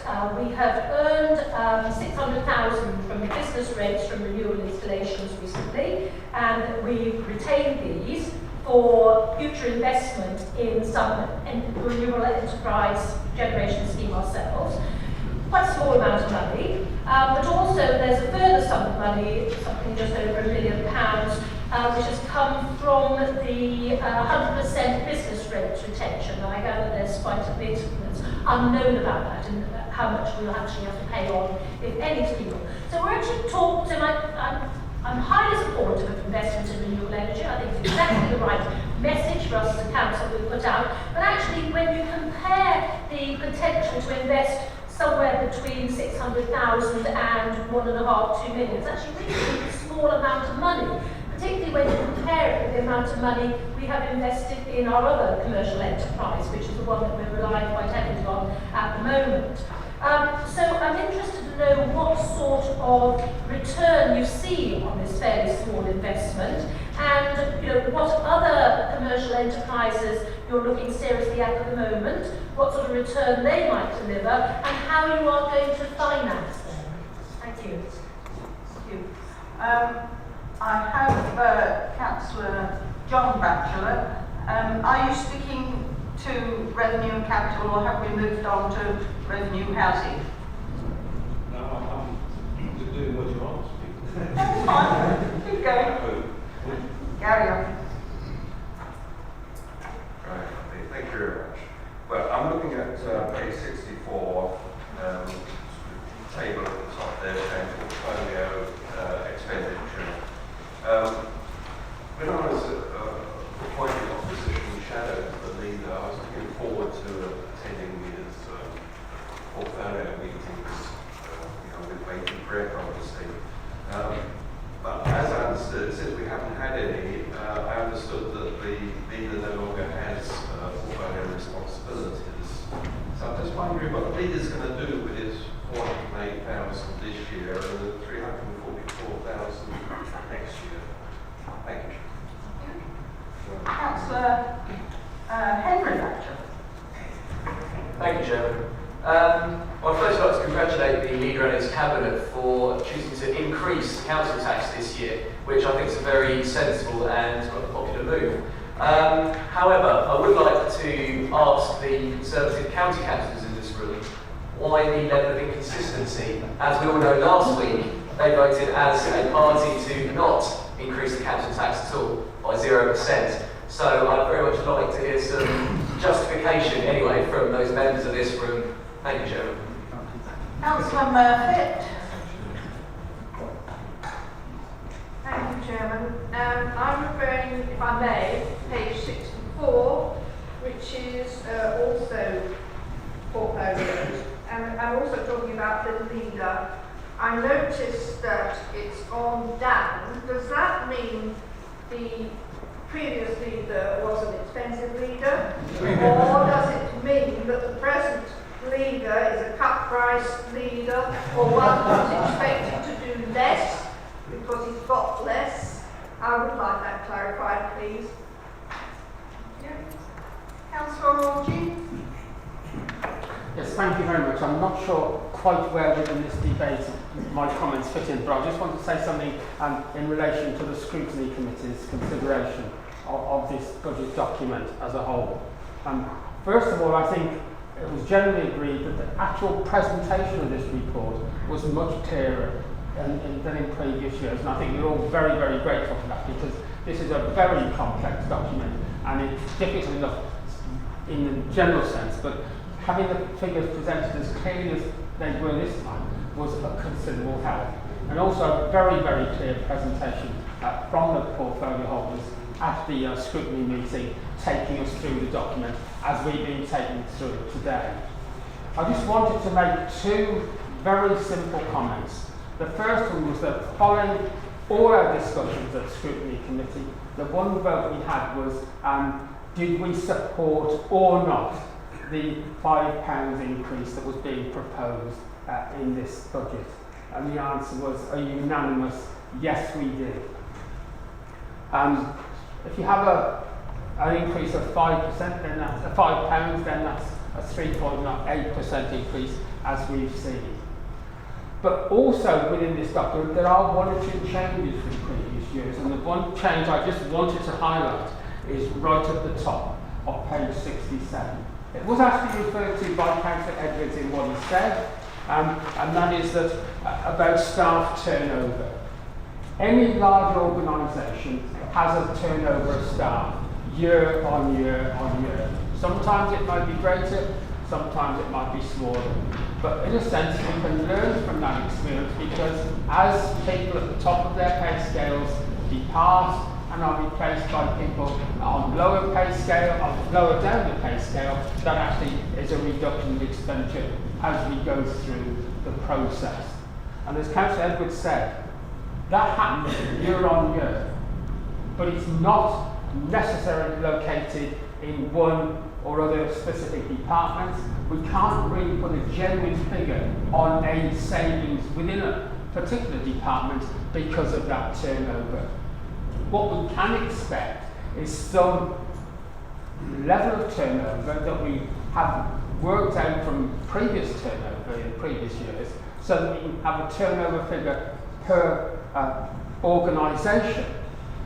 we have earned 600,000 from the business rates from renewable installations recently, and that we've retained these for future investment in some renewable enterprise generation scheme ourselves. Quite a small amount of money, but also there's a further sum of money, something just over £1 million, which has come from the 100% business rates retention. I gather there's quite a bit that's unknown about that and how much we'll actually have to pay on, if anything. So we're actually talking, I'm highly supportive of investment in renewable energy. I think it's exactly the right message for us as a council to put out. But actually, when you compare the potential to invest somewhere between 600,000 and 1.5–2 million, it's actually really a small amount of money. Particularly when you compare it with the amount of money we have invested in our other commercial enterprise, which is the one that we're relying quite heavily on at the moment. So I'm interested to know what sort of return you see on this fairly small investment, and what other commercial enterprises you're looking seriously at the moment, what sort of return they might deliver, and how you are going to finance them. Thank you. Thank you. I have Councillor John Batchelor. Are you sticking to revenue and capital, or have we moved on to revenue housing? No, I'm just doing what you asked me. That's fine. Keep going. Carry on. Right, thank you very much. Well, I'm looking at page 64, table at the top there saying portfolio expenditure. When I was appointed opposition shadow to the leader, I was looking forward to attending his portfolio meetings, with bated breath, obviously. But as I understood, since we haven't had any, I understood that the leader no longer has portfolio responsibilities. So I'm just wondering what the leader's going to do with his 408,000 this year and the 344,000 next year. Thank you. Councillor Henry Batchelor. Thank you, Chairman. Well, first I'd like to congratulate the Leader and his Cabinet for choosing to increase the council tax this year, which I think is a very sensible and popular move. However, I would like to ask the Conservative county councillors in this room why the level of inconsistency. As we all know, last week they voted as a party to not increase the council tax at all by 0%. So I'd very much like to hear some justification anyway from those members of this room. Thank you, Chairman. Councillor Murphy. Thank you, Chairman. I'm referring, if I may, to page 64, which is also portfolios, and I'm also talking about the leader. I noticed that it's gone down. Does that mean the previous leader was an expensive leader, or does it mean that the present leader is a cut-price leader, or one who's expected to do less because he's got less? I would like that clarified, please. Councillor Orgy. Yes, thank you very much. I'm not sure quite where within this debate my comments fit in, but I just want to say something in relation to the Scrutiny Committee's consideration of this budget document as a whole. First of all, I think it was generally agreed that the actual presentation of this report was much clearer than in previous years, and I think we're all very, very grateful for that, because this is a very complex document and it's difficult enough in the general sense, but having the figures presented as clearly as they were this time was a considerable help. And also a very, very clear presentation from the portfolio holders at the scrutiny meeting, taking us through the document as we've been taken through it today. I just wanted to make two very simple comments. The first one was that following all our discussions at Scrutiny Committee, the one vote we had was, did we support or not the £5 increase that was being proposed in this budget? And the answer was a unanimous yes, we did. If you have an increase of 5%, then that's £5, then that's a 3.8% increase, as we've seen. But also within this document, there are one or two changes from previous years, and the one change I just wanted to highlight is right at the top of page 67. It was actually referred to by Councillor Edwards in what he said, and that is that about staff turnover. Any large organisation has a turnover of staff year on year on year. Sometimes it might be greater, sometimes it might be smaller. But in a sense, we can learn from that experience, because as people at the top of their pay scales depart and are replaced by people on lower pay scale, or lower down the pay scale, that actually is a reduction of expenditure as we go through the process. And as Councillor Edwards said, that happens year on year, but it's not necessarily located in one or other specific departments. We can't really put a genuine figure on a savings within a particular department because of that turnover. What we can expect is some level of turnover that we have worked out from previous turnover in previous years, so that we can have a turnover figure per organisation,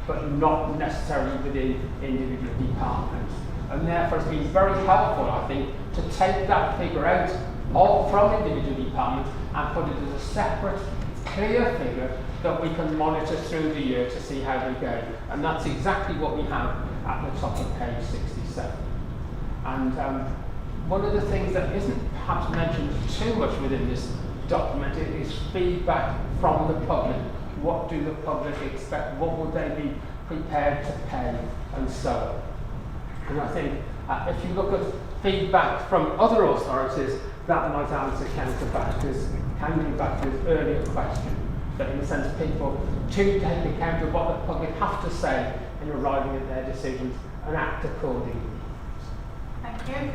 but not necessarily within individual departments. And therefore it's been very helpful, I think, to take that figure out from individual departments and put it as a separate, clear figure that we can monitor through the year to see how we go. And that's exactly what we have at the top of page 67. And one of the things that isn't perhaps mentioned too much within this document is feedback from the public. What do the public expect? What would they be prepared to pay? And so on. And I think if you look at feedback from other authorities, that might answer Councillor Baxter's earlier question. That in a sense people to take account of what the public have to say in arriving at their decisions and act accordingly. Thank you.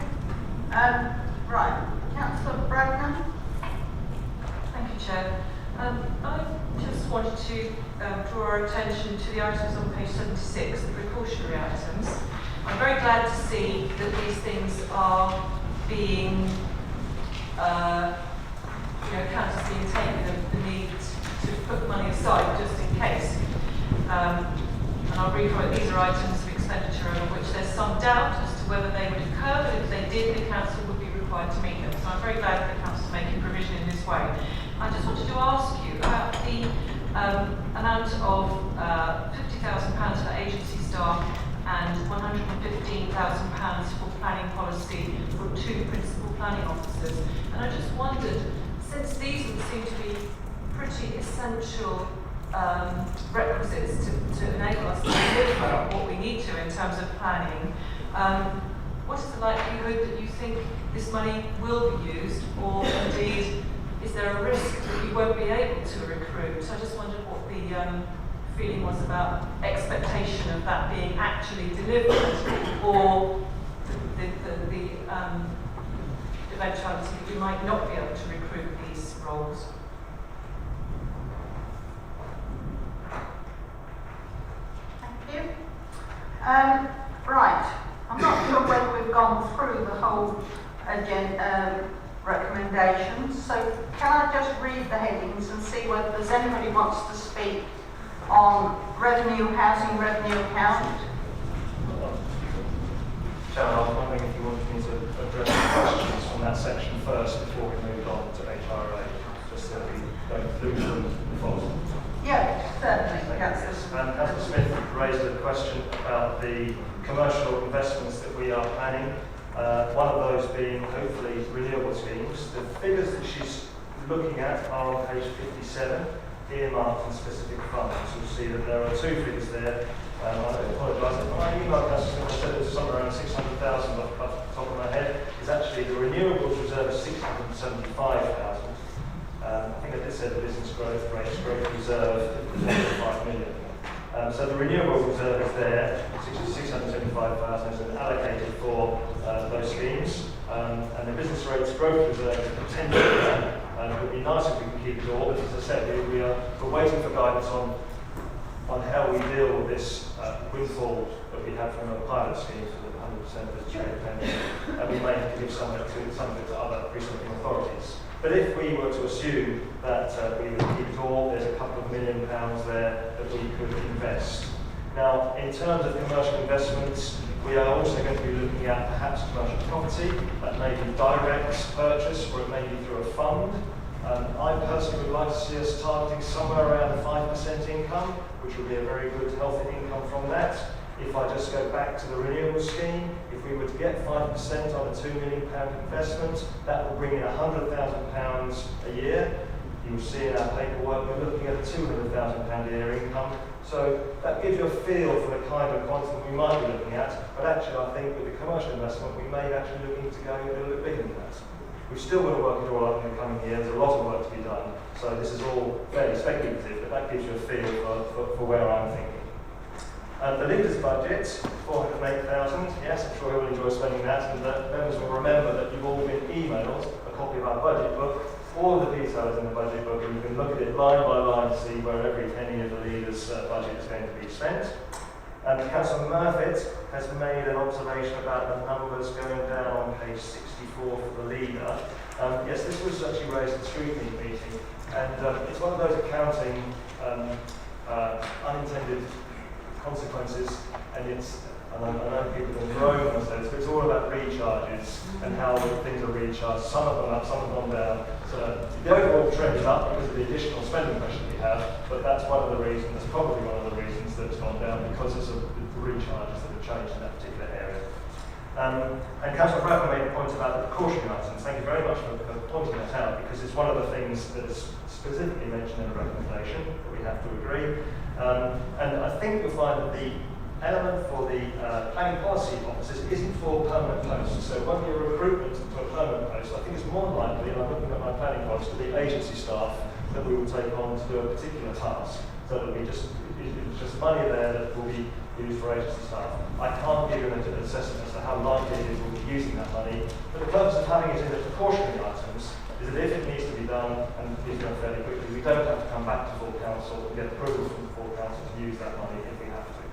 Right, Councillor Bragner. Thank you, Chair. I just wanted to draw our attention to the items on page 76, the precautionary items. I'm very glad to see that these things are being, councils being taken of the need to put money aside just in case. And I'll read from it, these are items of expenditure over which there's some doubt as to whether they would occur, but if they did, the council would be required to meet them. So I'm very glad that the council is making provision in this way. I just wanted to ask you about the amount of £50,000 for agency staff and £115,000 for planning policy for 2 principal planning officers. And I just wondered, since these would seem to be pretty essential requisites to enable us to deliver what we need to in terms of planning, what is the likelihood that you think this money will be used, or indeed is there a risk that we won't be able to recruit? So I just wondered what the feeling was about expectation of that being actually delivered, or the eventuality that we might not be able to recruit these roles. Thank you. Right, I'm not sure whether we've gone through the whole agenda recommendations, so can I just read the headings and see whether there's anybody who wants to speak on revenue, housing revenue account? Chairman, I was wondering if you wanted me to address the questions from that section first before we move on to HRA, just so that we don't lose them before. Yeah, certainly. Councillor Smith raised a question about the commercial investments that we are planning One of those being, hopefully, renewable schemes. The figures that she's looking at are on page 57, earmarked in specific funds. You'll see that there are two figures there. I apologise. My email customer said it was somewhere around 600,000 off the top of my head. It's actually the renewables reserve is 675,000. I think I did say the business growth reserve is 5 million. So the renewable reserve is there, 675,000 has been allocated for those schemes, and the business rates growth reserve is potentially there. It would be nice if we can keep it all, but as I said, we're waiting for guidance on how we deal with this windfall that we have from a pilot scheme for the 100% of the trade pension, and we may have to give some of it to other researching authorities. But if we were to assume that we would keep it all, there's a couple of £1 million there that we could invest. Now, in terms of commercial investments, we are also going to be looking at perhaps commercial property. That may be direct purchase, or it may be through a fund. I personally would like to see us targeting somewhere around 5% income, which would be a very good, healthy income from that. If I just go back to the renewable scheme, if we were to get 5% on a £2 million investment, that would bring in £100,000 a year. You'll see in our paperwork we're looking at a £200,000 a year income. So that gives you a feel for the kind of quantum we might be looking at. But actually, I think with the commercial investment, we may actually be looking to go a little bit bigger than that. We've still got to work it all up in the coming years. There's a lot of work to be done. So this is all fairly speculative, but that gives you a feel for where I'm thinking. The leaders' budget, 408,000. Yes, I'm sure you'll enjoy spending that, and members will remember that you've all been emailed a copy of our budget book. All the details in the budget book, and you can look at it line by line to see where every penny of the leaders' budget is going to be spent. And Councillor Murfitt has made an observation about the numbers going down on page 64 for the leader. Yes, this was actually raised at the scrutiny meeting, and it's one of those accounting unintended consequences, and I know people have grown themselves, but it's all about recharges and how things are recharged. Some have gone up, some have gone down. So the overall trend is up because of the additional spending pressure we have, but that's one of the reasons, that's probably one of the reasons that it's gone down, because of the recharges that have changed in that particular area. And Councillor Bradford made a point about the precautionary items. Thank you very much for pointing that out, because it's one of the things that's specifically mentioned in the recommendation that we have to agree. And I think you'll find that the element for the planning policy officers isn't for permanent posts. So when we recruitment to a permanent post, I think it's more likely, and I'm looking at my planning policy, to be agency staff that we will take on to do a particular task. So that it's just money there that will be used for agency staff. I can't give you an assessment as to how likely it is we'll be using that money, but the purpose of having it in the precautionary items is that if it needs to be done, and be done fairly quickly, we don't have to come back to full council and get approval from full council to use that money if we have to.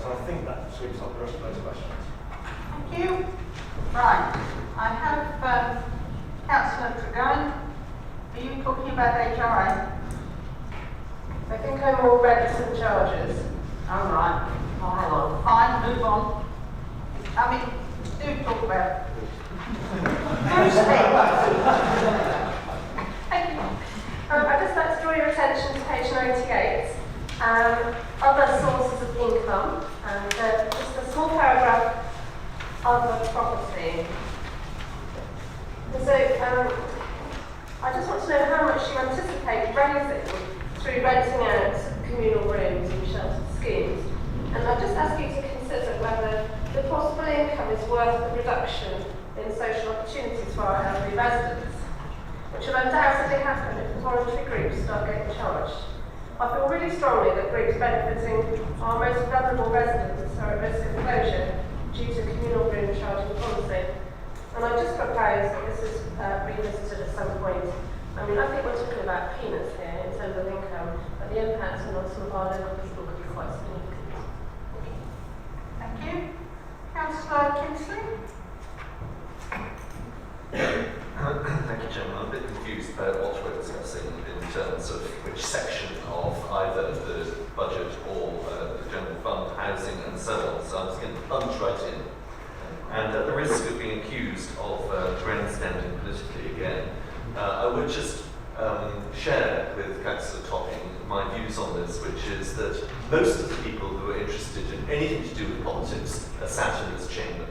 So I think that sweeps up the rest of those questions. Thank you. Right. I have Councillor Tregowan. Are you talking about HRA? I think I'm more rents and charges. All right. Oh, hang on. Fine, move on. I mean, do talk about it. Thank you. I'd just like to draw your attention to page 98. Other sources of income, and just a small paragraph, other property. And so, I just want to know how much you anticipate raising through renting out communal rooms and sheltered schemes. And I just ask you to consider whether the possible income is worth the reduction in social opportunities for our elderly residents, which will undoubtedly happen if the voluntary groups start getting charged. I feel really strongly that groups benefiting our most vulnerable residents are at risk of closure due to communal room charging policy. And I just propose that this is revisited at some point. I mean, I think we're talking about peanuts here in terms of income, but the impact on some of our local people could be quite significant. Thank you. Councillor Kinsley? Thank you, Chairman. I'm a bit confused about what we're discussing in terms of which section of either the budget or the general fund, housing and so on. So I'm just going to plunge right in. And at the risk of being accused of grandstanding politically again, I would just share with Councillor Topping my views on this, which is that most of the people who are interested in anything to do with politics are sat in this chamber.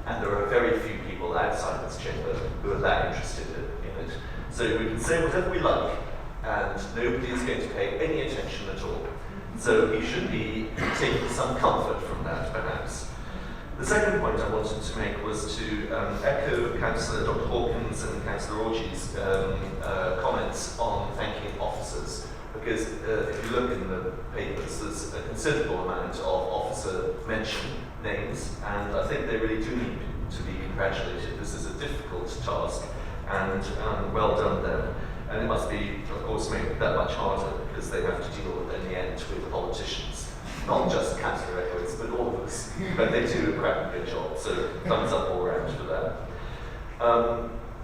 And there are very few people outside this chamber who are that interested in it. So we can say whatever we like, and nobody is going to pay any attention at all. So he should be taking some comfort from that, perhaps. The second point I wanted to make was to echo Councillor Dr. Hawkins and Councillor Orgy's comments on thanking officers. Because if you look in the papers, there's a considerable amount of officer mention names, and I think they really do need to be congratulated. This is a difficult task, and well done them. And it must be, of course, made that much harder because they have to deal in the end with politicians. Not just Councillor Edwards, but all of us. But they do a cracking good job, so thumbs up all around for that.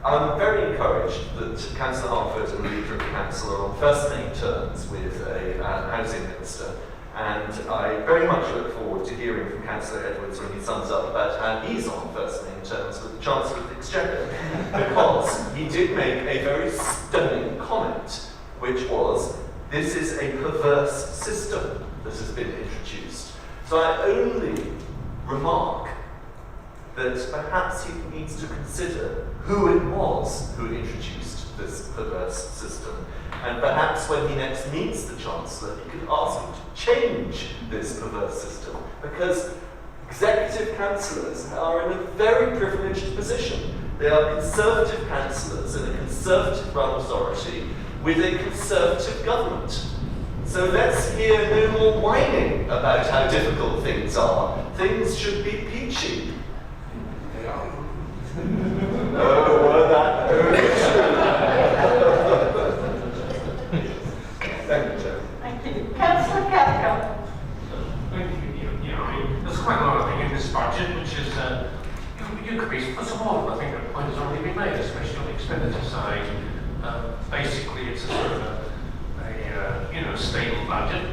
I'm very encouraged that Councillor Hartford and the Leader of the Council are on first name terms with a housing minister. And I very much look forward to hearing from Councillor Edwards when he sums up about how he's on first name terms with the Chancellor of the Exchequer. Because he did make a very stunning comment, which was, this is a perverse system that has been introduced. So I only remark that perhaps he needs to consider who it was who introduced this perverse system. And perhaps when he next meets the Chancellor, he could ask him to change this perverse system. Because executive councillors are in a very privileged position. They are conservative councillors in a conservative run authority with a conservative government. So let's hear no more whining about how difficult things are. Things should be peachy. They are. Oh, well, that Thank you, Chair. Thank you. Councillor Gallagher. Thank you. There's quite a lot of things in this budget which is increased. First of all, I think a point has already been made, especially on the expenditure side. Basically, it's a sort of stable budget.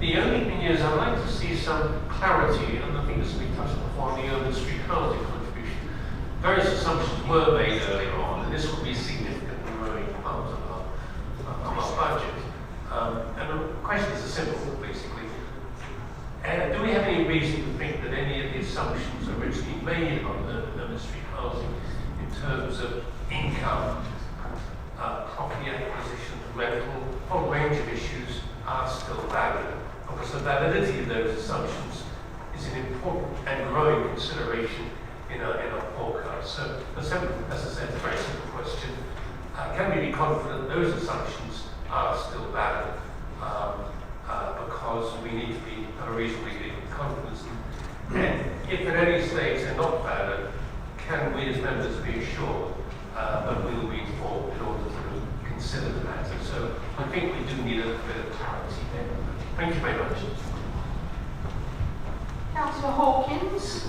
The only thing is, I'd like to see some clarity, and I think this has been touched before, on the urban street housing contribution. Various assumptions were made earlier on, and this will be a significantly growing part of our budget. And the question is a simple one, basically. Do we have any reason to think that any of the assumptions originally made on the urban street housing in terms of income, property acquisition, rental, a whole range of issues are still valid? Because the validity of those assumptions is an important and growing consideration in our forecast. So, as I said, it's a very simple question. Can we be confident those assumptions are still valid? Because we need to be reasonably confident. And if at any stage they're not valid, can we as members be assured that we will be informed in order to consider the matter? So I think we do need a bit of clarity there. Thank you very much. Councillor Hawkins.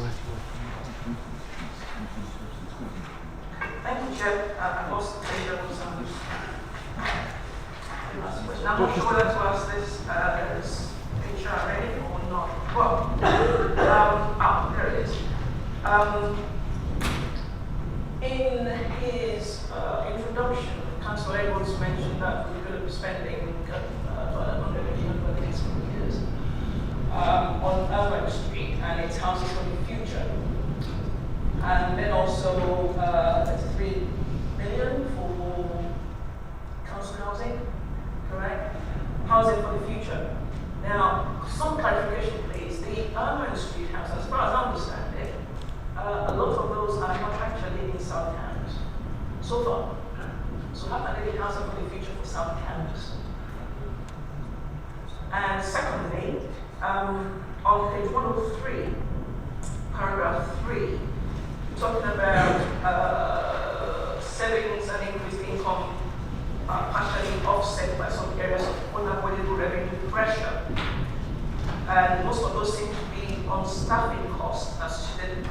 Thank you, Chair. I've lost the paper. I'm not sure whether to ask this as HR ready or not. Well, there it is. In his introduction, Councillor Edwards mentioned that we're going to be spending about 100 million for the next few years on Urban Street and its houses for the future. And then also 33 million for council housing, correct? Housing for the future. Now, some clarification please. The Urban Street house, as far as I understand it, a lot of those are not actually in South Cambs so far. So how can they be housing for the future for South Cambs? And secondly, on page 103, paragraph 3, talking about savings and increased income partially offset by some areas of unavoidable revenue pressure. And most of those seem to be on staffing costs as student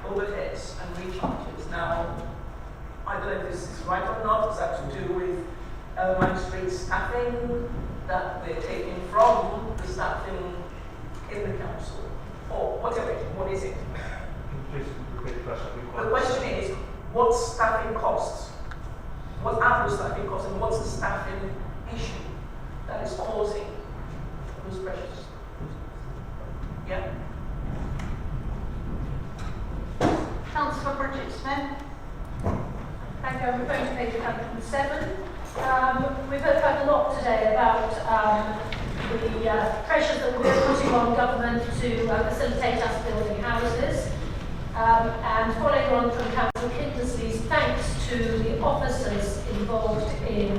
overheads and recharges. Now, I don't know if this is right or not. Is that to do with Urban Street staffing that they're taking from the staffing in the council? Or whatever, what is it? Please repeat the question. The question is, what staffing costs? What are those staffing costs and what's the staffing issue that is causing those pressures? Yeah? we've heard quite a lot today about the pressures that we're putting on government to facilitate us building houses. And following on from Councillor Kindersley's thanks to the officers involved in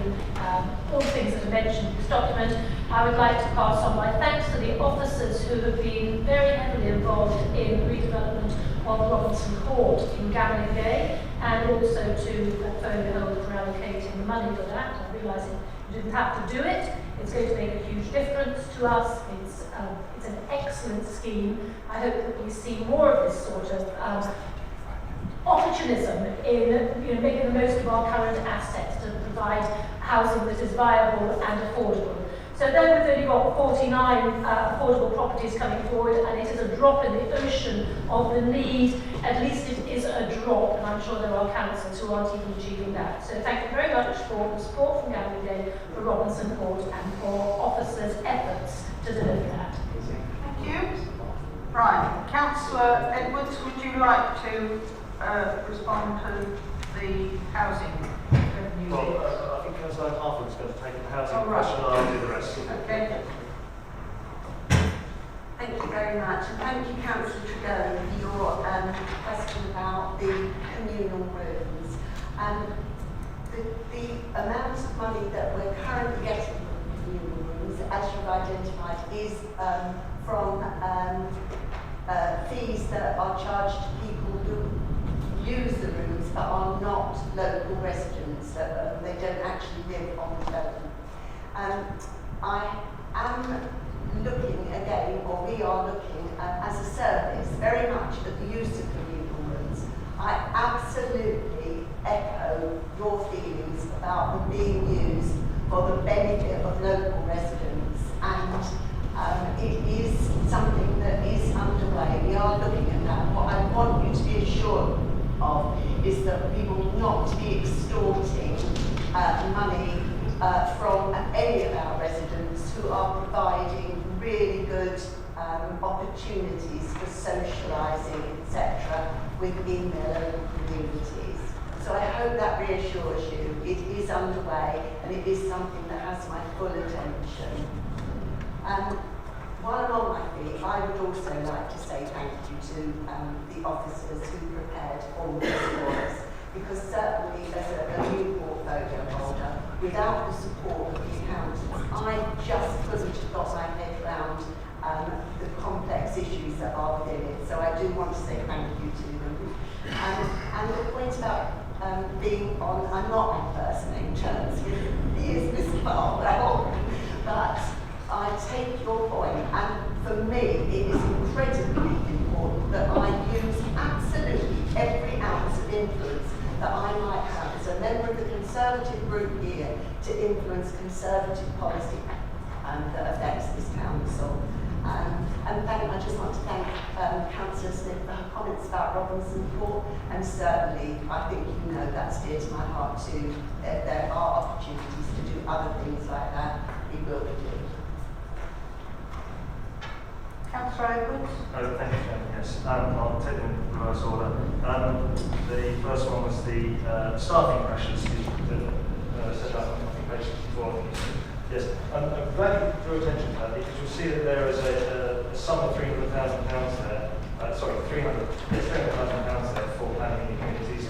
all the things that are mentioned in this document, I would like to pass on my thanks to the officers who have been very heavily involved in the redevelopment of Robinson Court in Gamlingay, and also to the portfolio holder for allocating the money for that. I realise you didn't have to do it. It's going to make a huge difference to us. It's an excellent scheme. I hope that we see more of this sort of opportunism in making the most of our current assets to provide housing that is viable and affordable. So though we've only got 49 affordable properties coming forward, and it is a drop in the ocean of the need, at least it is a drop, and I'm sure there are councils who aren't even achieving that. So thank you very much for the support from Gamlingay, for Robinson Court, and for officers' efforts to deliver that. Thank you. Right, Councillor Edwards, would you like to respond to the housing revenue? Well, I think Councillor Harford's going to take the housing right. question and I'll do the rest. Okay. Thank you very much, and thank you, Councillor Trudeau, for your question about the communal rooms. The amount of money that we're currently getting from communal rooms, as you've identified, is from fees that are charged to people who use the rooms but are not local residents. They don't actually live on the development. I am looking again, or we are looking as a service very much at the use of communal rooms. I absolutely echo your feelings about them being used for the benefit of local residents, and it is something that is underway. We are looking at that. What I want you to be assured of is that we will not be extorting money from any of our residents who are providing really good opportunities for socialising, etc., within their local communities. So I hope that reassures you. It is underway, and it is something that has my full attention. While I'm on my feet, I would also like to say thank you to the officers who prepared all this for us, because certainly as a new portfolio holder, without the support of the accountants, I just couldn't have got my head around the complex issues that are within it. So I do want to say thank you to them. And the point about being on, I'm not on first name terms with Miss Barwell, but I take your point, and for me it is incredibly important that I use absolutely every ounce of influence that I might have as a member of the Conservative group here to influence Conservative policy that affects this council. I just want to thank Councillor Smith for her comments about Robinson Court, and certainly I think you know that's dear to my heart too. There are opportunities to do other things like that. We will be doing. Councillor Edwards? Thank you, Chairman. Yes, I'll take them in reverse order. The first one was the staffing pressures that set out on page 64. Yes, I'm glad you drew attention to that, because you'll see that there is a sum of £300,000 there. £300,000 there for planning and communities.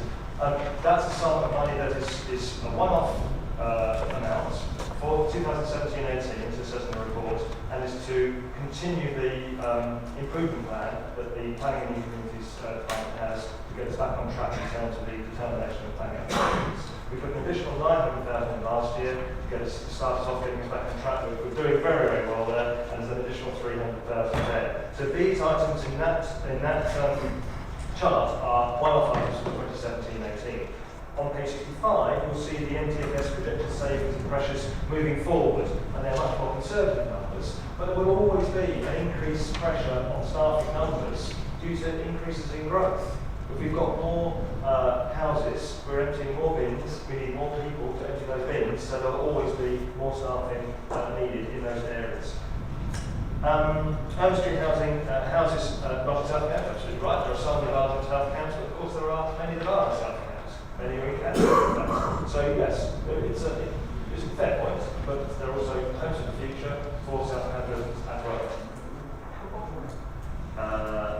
That's a sum of money that is a one-off amount for 2017-18, as it says in the report, and is to continue the improvement plan that the Planning and Communities Department has to get us back on track in terms of the determination of planning applications. We put an additional £900,000 in last year to get us started off getting us back on track. We're doing very, very well there, and there's an additional £300,000 there. So these items in that chart are one-off items for 2017-18. On page 65, you'll see the MTFS projected savings and pressures moving forward, and they're much more conservative numbers. But there will always be an increased pressure on staffing numbers due to increases in growth. If we've got more houses, we're emptying more bins, we need more people to empty those bins, so there will always be more staffing needed in those areas. Home street housing, houses not in South Cambs, absolutely right. There are some that are in South Cambs, but of course there are many that are in South Cambs. Many are in Cambs. So yes, It's a fair point, but they're also homes of the future for Southampton and Rome.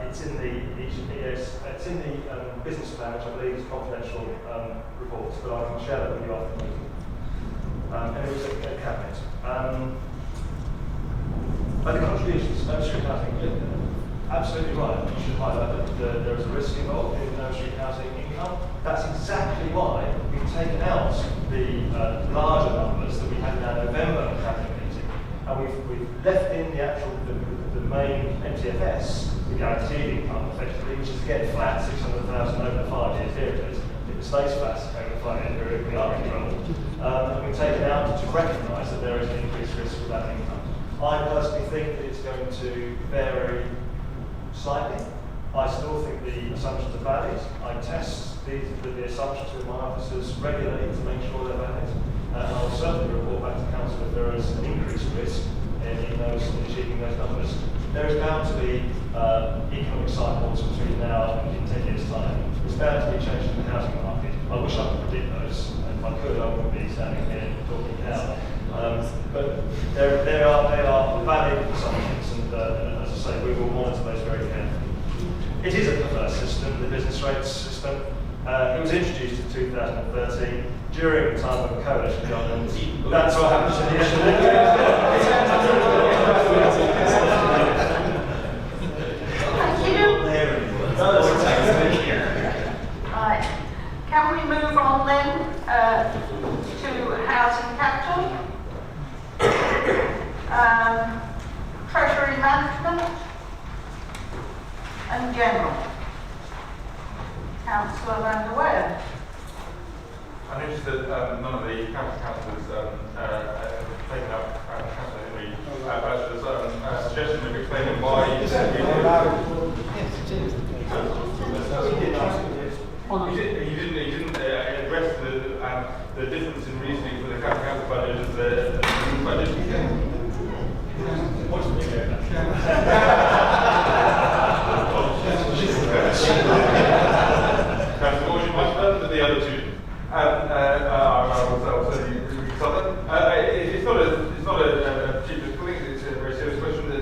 It's in the business plan, which I believe is a confidential report, but I can share that with you after the meeting. And it was a cabinet. But the contributions, no street housing, absolutely right. You should highlight that there is a risk involved in no street housing income. That's exactly why we've taken out the larger numbers that we had in our November cabinet meeting, and we've left in the actual the main MTFS, the guaranteed income, effectively, which is again flat, 600,000 over the 5 year period. If it stays flat over the 5 year period, we are in trouble. And we've taken out to recognise that there is an increased risk with that income. I personally think that it's going to vary slightly. I still think the assumptions are valid. I test the assumptions with my officers regularly to make sure they're valid. And I'll certainly report back to Council if there is an increased risk in achieving those numbers. There is bound to be economic cycles between now and in 10 years' time. There's bound to be a change in the housing market. I wish I could predict those, and if I could, I wouldn't be standing here talking now. But they are valid assumptions, and as I say, we will monitor those very carefully. It is a perverse system, the business rates system. It was introduced in 2013 during the time of a coalition government. That's what happened to the Right. Can we move on then to housing capital? Treasury management and general. Councillor Van der Weyen. I'm interested that none of the councillors have taken up Councillor Henry Bachelor's suggestion of explaining why he said he didn't address the difference in reasoning for the council budget as the budget. What's the big Councillor, much better than the other two. It's not a cheap thing. It's a very serious question. The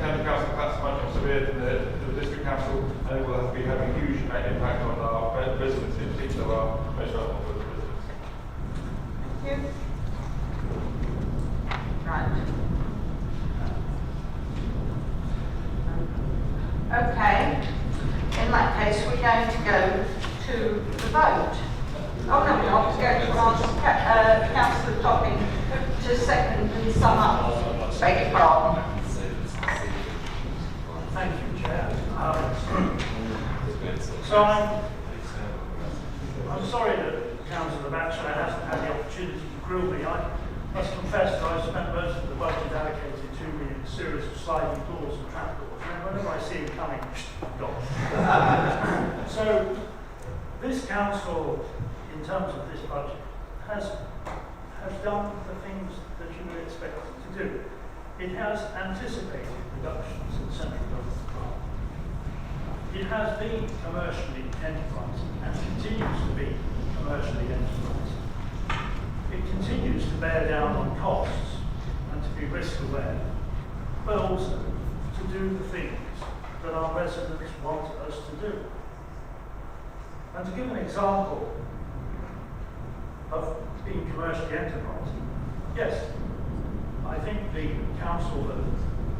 county council cuts much more severe than the district council, and it will be having a huge impact on our residents, in particular our most vulnerable residents. Thank you. Right. Okay. In that case, we're going to go to the vote. Oh no, we're not. We're going to ask Councillor Topping to second and sum up. Beg your pardon. Thank you, Chair. So I'm sorry that Councillor Batchelor hasn't had the opportunity to grill me. I must confess that I've spent most of the budget allocated to me in a series of sliding doors and trapdoors. And whenever I see him coming, gone. So this council, in terms of this budget, has done the things that you would expect it to do. It has anticipated reductions in central government grant. It has been commercially enterprising and continues to be commercially enterprising. It continues to bear down on costs and to be risk aware, but also to do the things that our residents want us to do. And to give an example of being commercially enterprising, yes, I think the council that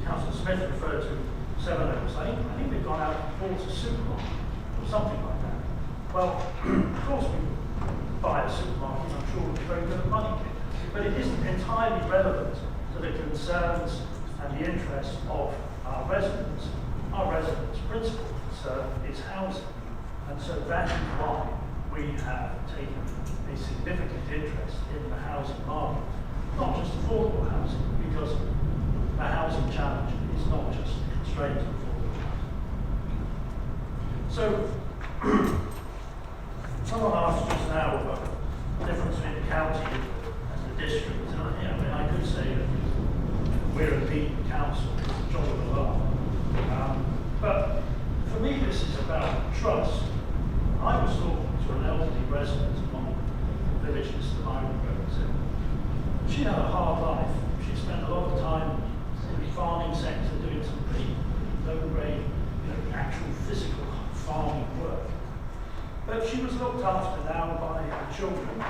Councillor Smith referred to, Seven Oaks, I think they've gone out and bought a supermarket or something like that. Well, of course we buy a supermarket, I'm sure we'll be very good at running it, but it isn't entirely relevant to the concerns and the interests of our residents. Our residents' principal concern is housing, and so that is why we have taken a significant interest in the housing market. Not just affordable housing, because the housing challenge is not just constrained to affordable housing. So, someone asked just now about the difference between the county and the district. And I could say that we're a beaten council, it's a job of the law. But for me, this is about trust. I was talking to an elderly resident among the villages that I represent. She had a hard life. She spent a lot of time in the farming sector doing some pretty low-grade, actual physical farming work. But she was looked after now by her children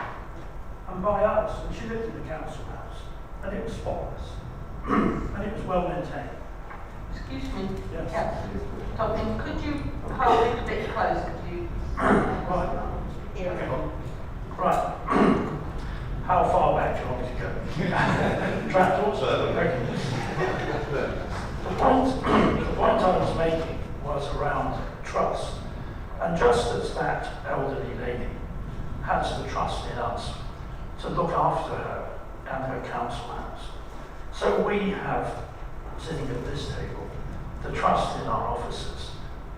and by us, and she lived in the council house, and it was spotless, and it was well maintained. Excuse me. Yes. Tobin, could you hold it a bit closer to you? Right. Okay. Right. How far back do you want me to go? Trapdoors? Okay. The point I was making was around trust. And just as that elderly lady has the trust in us to look after her and her council house, so we have, sitting at this table, the trust in our officers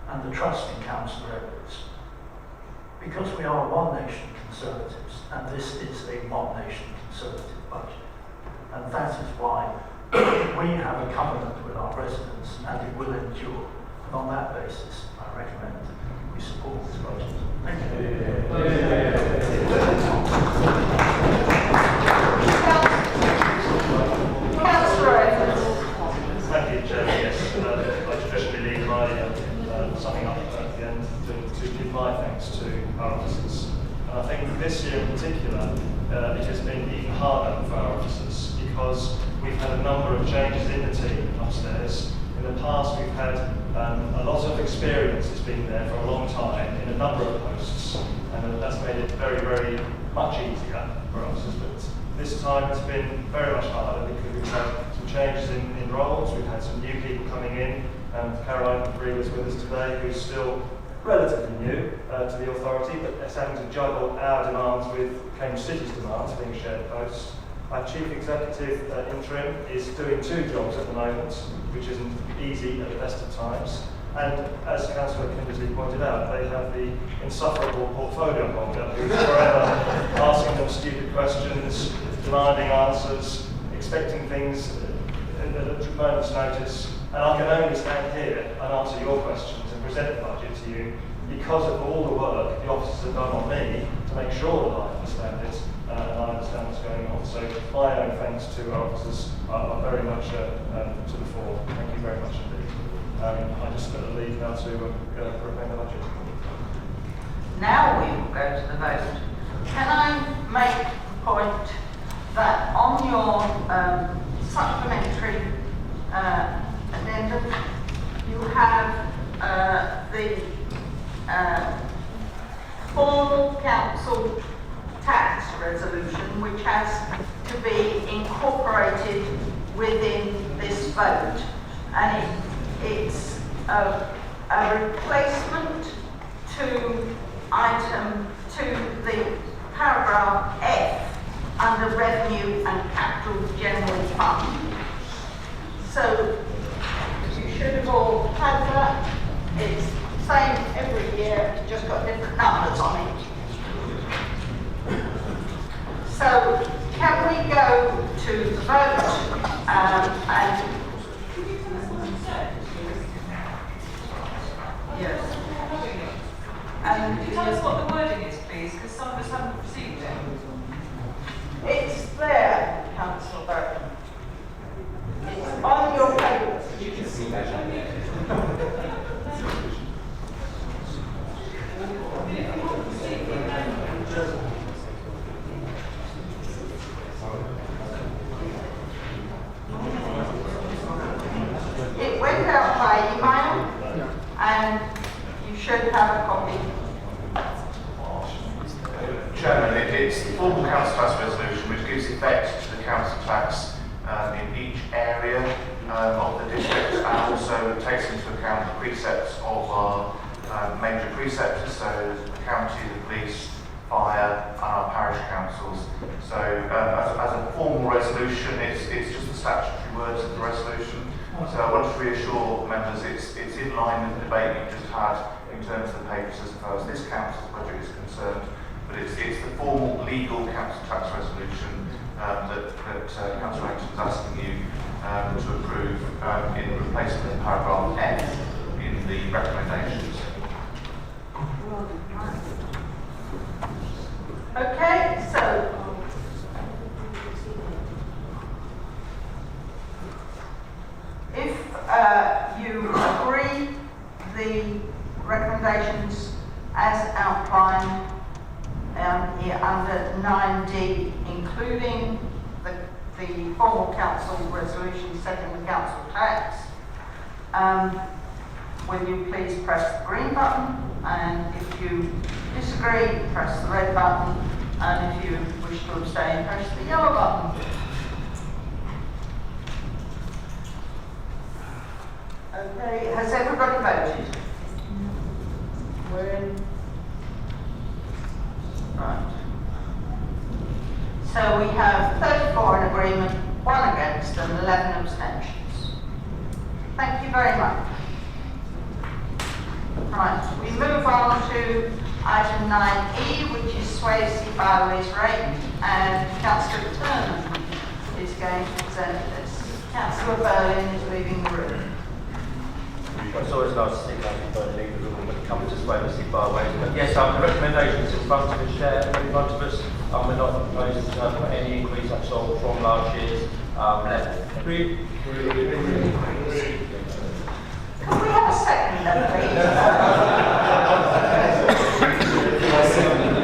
and the trust in Councillor Edwards. Because we are One Nation Conservatives, and this is a One Nation Conservative budget. And that is why we have a covenant with our residents, and it will endure. And on that basis, I recommend we support this budget. Thank you. Councillor Edwards. Thank you, Chair. Yes, I traditionally leave my summing up at the end to give my thanks to our officers. And I think this year in particular, it has been even harder for our officers because we've had a number of changes in the team upstairs. In the past, we've had a lot of experience has been there for a long time in a number of posts, and that's made it very, very much easier for officers. But this time it's been very much harder because we've had some changes in roles. We've had some new people coming in, and Caroline Bree was with us today, who's still relatively new to the authority, but is having to juggle our demands with Cambs City's demands, being shared posts. Our Chief Executive interim is doing two jobs at the moment, which isn't easy at the best of times. And as Councillor Kindersley pointed out, they have the insufferable portfolio holder who's forever asking them stupid questions, demanding answers, expecting things at a moment's notice. And I can only stand here and answer your questions and present the budget to you because of all the work the officers have done on me to make sure that I understand it and I understand what's going on. So my own thanks to our officers are very much to the fore. Thank you very much indeed. I just leave now to recommend the budget. Now we will go to the vote. Can I make the point that on your supplementary addendum, you have the formal council tax resolution, which has to be incorporated within this vote, and it's a replacement to the paragraph F under Revenue and Capital General Fund. So you should have all had that. It's the same every year, it's just got different numbers on it. So can we go to the vote and yes. And could you tell us what the wording is, please? Because some of us haven't received it. It's there, Councillor Burton. It's on your paper. You can see that. It went out by email, and you should have a copy. Chairman, it's the formal council tax resolution which gives effect to the council tax in each area of the district, and also takes into account the precepts of our major preceptors, so the county, the police, fire, and our parish councils. So as a formal resolution, it's just the statutory words of the resolution. So I want to reassure members it's in line with the debate you just had in terms of the papers as far as this council's budget is concerned. But it's the formal legal council tax resolution that Councillor Langton is asking you to approve in replacement of paragraph F in the recommendations. Okay, so you agree the recommendations as outlined here under 9D, including the formal council resolution setting the council tax. Will you please press the green button, and if you disagree, press the red button, and if you wish to abstain, press the yellow button. Okay, has everybody voted? We're in. Right. So we have 34 in agreement, 1 against, and 11 abstentions. Thank you very much. Right, we move on to item 9E, which is Swayze Byways rate, and Councillor Turner is going to present this. Councillor Berlin is leaving the room. Well, it's always nice to see Councillor Berlin leave the room when it comes to Swayze Byways. But yes, the recommendation is in front of the chair, in front of us, and we're not proposing to put any increase at all from last year's level. Can we have a second then, please?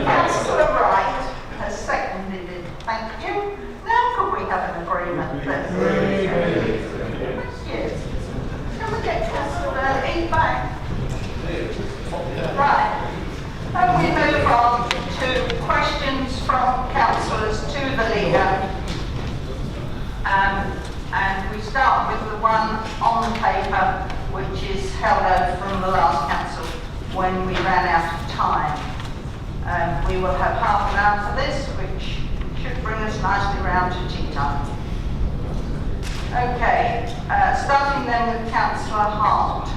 Councillor Wright has seconded it. Thank you. Now could we have an agreement then? Yes. Can we get Councillor Berlin back? Right. And we move on to questions from councillors to the leader. And we start with the one on the paper, which is held over from the last council when we ran out of time. We will have half an hour for this, which should bring us nicely round to tea time. Okay, starting then with Councillor Hart,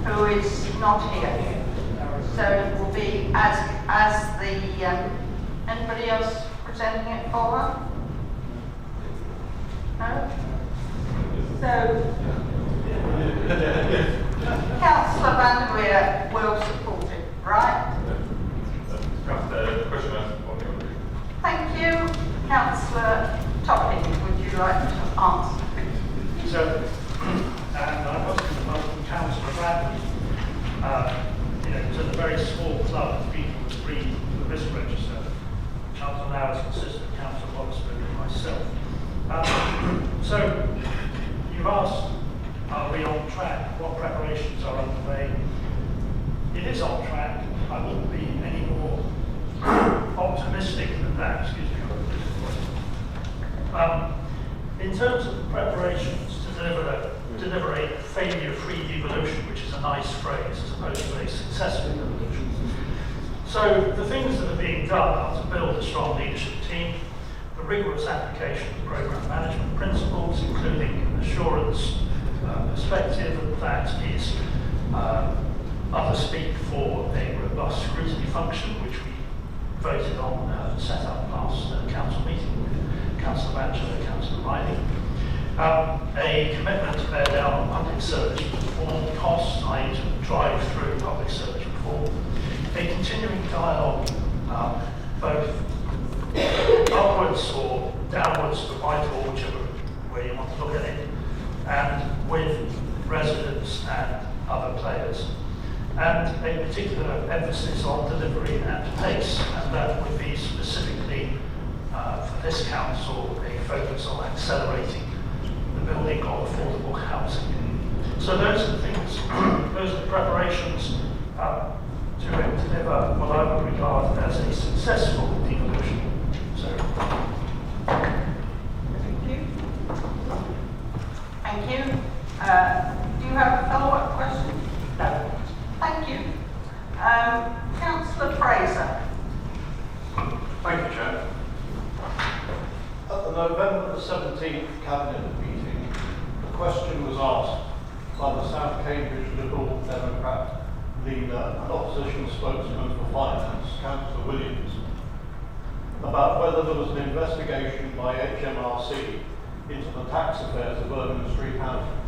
who is not here. So it will be as the, anybody else presenting it for her? No? So, Councillor Van der Weer will support it, right? Thank you. Councillor Topping, would you like to answer? So, and I was going to welcome Councillor Bradley to the very small club of people who read the risk register, which up to now has consisted of Councillor Wallaceburg and myself. So, you've asked, are we on track? What preparations are underway? It is on track. I wouldn't be any more optimistic than that, excuse me. In terms of the preparations to deliver a failure-free devolution, which is a nice phrase as opposed to a successful devolution. So the things that are being done are to build a strong leadership team, the rigorous application of programme management principles, including an assurance perspective, and that is other speak for a robust scrutiny function, which we voted on, set up last council meeting with Councillor Batchelor, Councillor Riley. A commitment to bear down on public service reform costs, i.e. to drive through public service reform. A continuing dialogue, both upwards or downwards to Whitehall, whichever way you want to look at it, and with residents and other players. And a particular emphasis on delivery at pace, and that would be specifically for this council a focus on accelerating the building of affordable housing. So those are the things, those are the preparations to deliver what I would regard as a successful devolution. So, thank you. Thank you. Do you have a follow-up question? No. Thank you. Councillor Fraser. Thank you, Chair. At the November the 17th Cabinet meeting, the question was asked by the South Cambridge Liberal Democrat leader and opposition spokesman for finance, Councillor Williams, about whether there was an investigation by HMRC into the tax affairs of urban and street housing.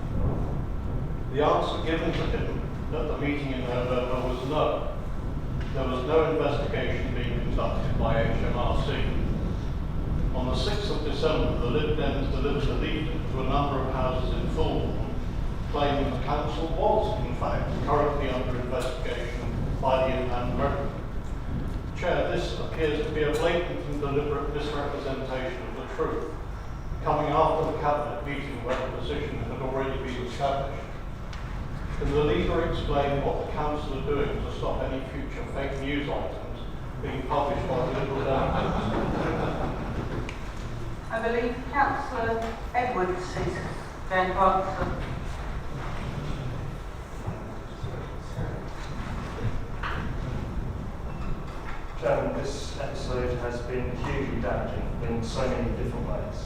The answer given to him at the meeting in November was no. There was no investigation being conducted by HMRC. On the 6th of December, the Lib Dems delivered a leaflet to a number of houses in Fulham claiming the council was, in fact, currently under investigation by the Inland Revenue. Chair, this appears to be a blatant and deliberate misrepresentation of the truth, coming after the Cabinet meeting where the position had already been established. Can the leader explain what the council are doing to stop any future fake news items being published by the Liberal Democrats? I believe Councillor Edwards is going to answer. Chairman, this episode has been hugely damaging in so many different ways.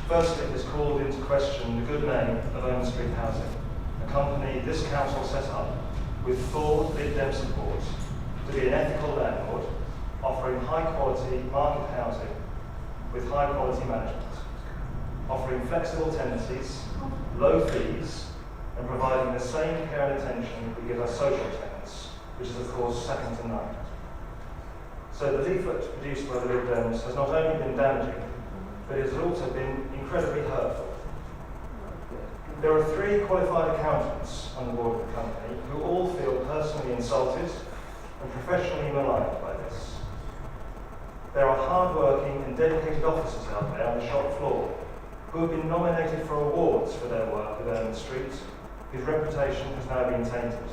Firstly, it has called into question the good name of Owen Street Housing, a company this council set up with full Lib Dem support to be an ethical landlord, offering high quality market housing with high quality management, offering flexible tenancies, low fees, and providing the same care and attention we give our social tenants, which is of course second to none. So the leaflet produced by the Lib Dems has not only been damaging, but it has also been incredibly hurtful. There are 3 qualified accountants on the board of the company who all feel personally insulted and professionally maligned by this. There are hard-working and dedicated officers out there on the shop floor who have been nominated for awards for their work with Owen Street, whose reputation has now been tainted.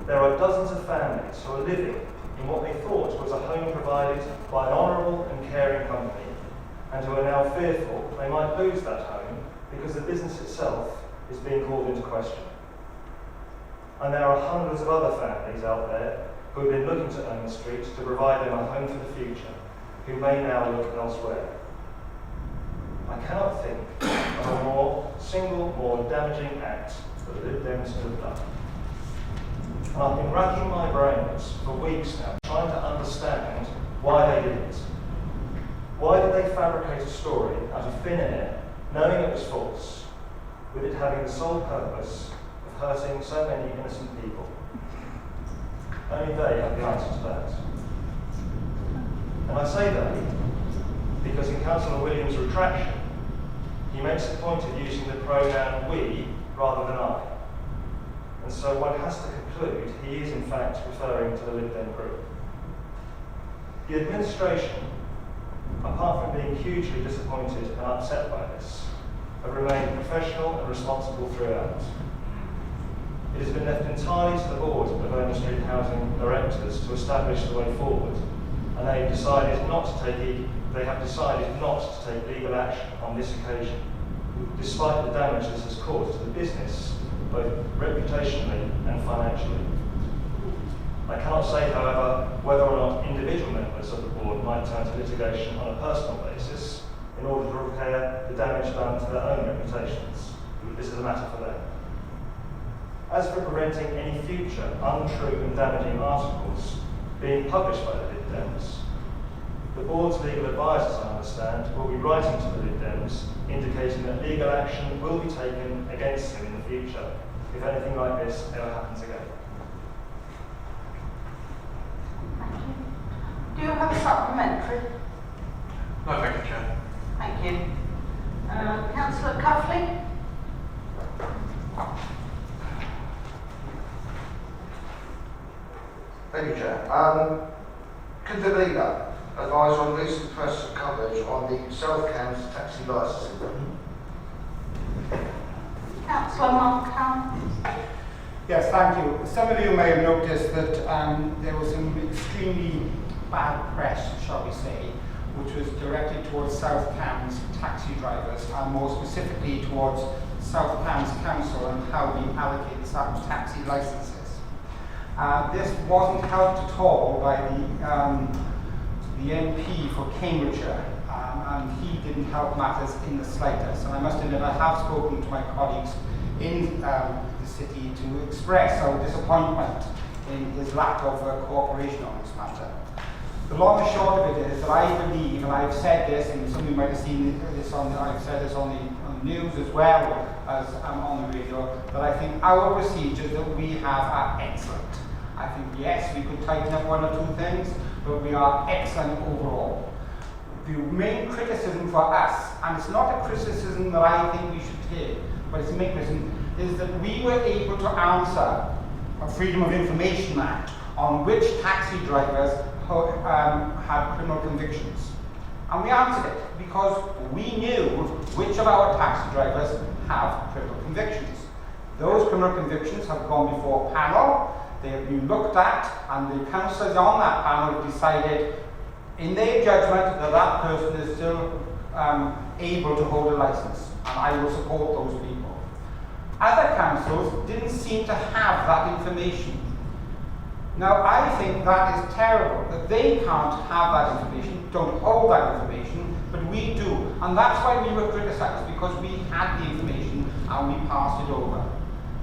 There are dozens of families who are living in what they thought was a home provided by an honourable and caring company, and who are now fearful they might lose that home because the business itself is being called into question. And there are hundreds of other families out there who have been looking to Owen Street to provide them a home for the future, who may now look elsewhere. I cannot think of a more damaging act that the Lib Dems have done. And I've been racking my brains for weeks now, trying to understand why they did it. Why did they fabricate a story out of thin air, knowing it was false, with it having the sole purpose of hurting so many innocent people? Only they have the answer to that. And I say they because in Councillor Williams' retraction, he makes a point of using the pronoun we rather than I. And so one has to conclude he is in fact referring to the Lib Dem group. The administration, apart from being hugely disappointed and upset by this, have remained professional and responsible throughout. It has been left entirely to the board of Owen Street Housing Directors to establish the way forward, and they have decided not to take legal action on this occasion, despite the damage this has caused to the business, both reputationally and financially. I cannot say, however, whether or not individual members of the board might turn to litigation on a personal basis in order to repair the damage done to their own reputations. This is a matter for them. As for preventing any future untrue and damaging articles being published by the Lib Dems, the board's legal advisors, I understand, will be writing to the Lib Dems indicating that legal action will be taken against him in the future if anything like this ever happens again. Thank you. Do you have a supplementary? No, thank you, Chair. Thank you. Councillor Cuffley? Thank you, Chair. Could the leader advise on recent press coverage on the South Cambs taxi licensing? Councillor Markham? Yes, thank you. Some of you may have noticed that there was some extremely bad press, shall we say, which was directed towards South Cambs taxi drivers, and more specifically towards South Cambs Council and how we allocate taxi licences. This wasn't helped at all by the MP for Cambridgeshire, and he didn't help matters in the slightest. And I must admit, I have spoken to my colleagues in the city to express our disappointment in his lack of cooperation on this matter. The long and short of it is that I believe, and I've said this, and some of you might have seen this I've said this on the news as well as on the radio, that I think our procedures that we have are excellent. I think, yes, we could tighten up one or two things, but we are excellent overall. the main criticism for us, and it's not a criticism that I think we should take, but it's a main criticism, is that we were able to answer a Freedom of Information Act on which taxi drivers had criminal convictions. And we answered it because we knew which of our taxi drivers have criminal convictions. Those criminal convictions have gone before a panel, they have been looked at, and the councillors on that panel have decided in their judgment that that person is still able to hold a licence, and I will support those people. Other councils didn't seem to have that information. Now, I think that is terrible, that they can't have that information, don't hold that information, but we do. And that's why we were criticised, because we had the information and we passed it over.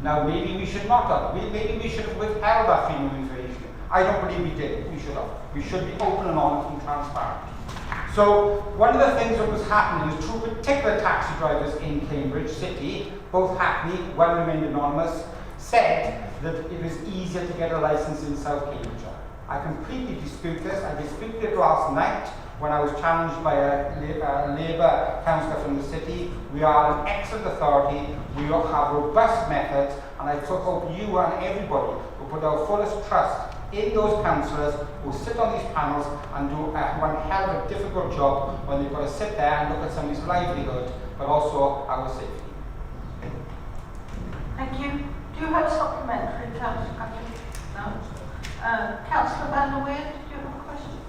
Now, maybe we should not have. Maybe we should have withheld that freedom of information. I don't believe we did. We should have. We should be open and honest and transparent. So, one of the things that was happening is two particular taxi drivers in Cambridge City, both Hackney, one remained anonymous, said that it was easier to get a licence in South Cambridgeshire. I completely dispute this. I disputed it last night when I was challenged by a Labour councillor from the city. We are an excellent authority. We have robust methods, and I hope you and everybody will put our fullest trust in those councillors who sit on these panels and do one hell of a difficult job when they've got to sit there and look at somebody's livelihood, but also our safety. Thank you. Do you have a supplementary, Councillor? No. Councillor Van der Weert, do you have a question?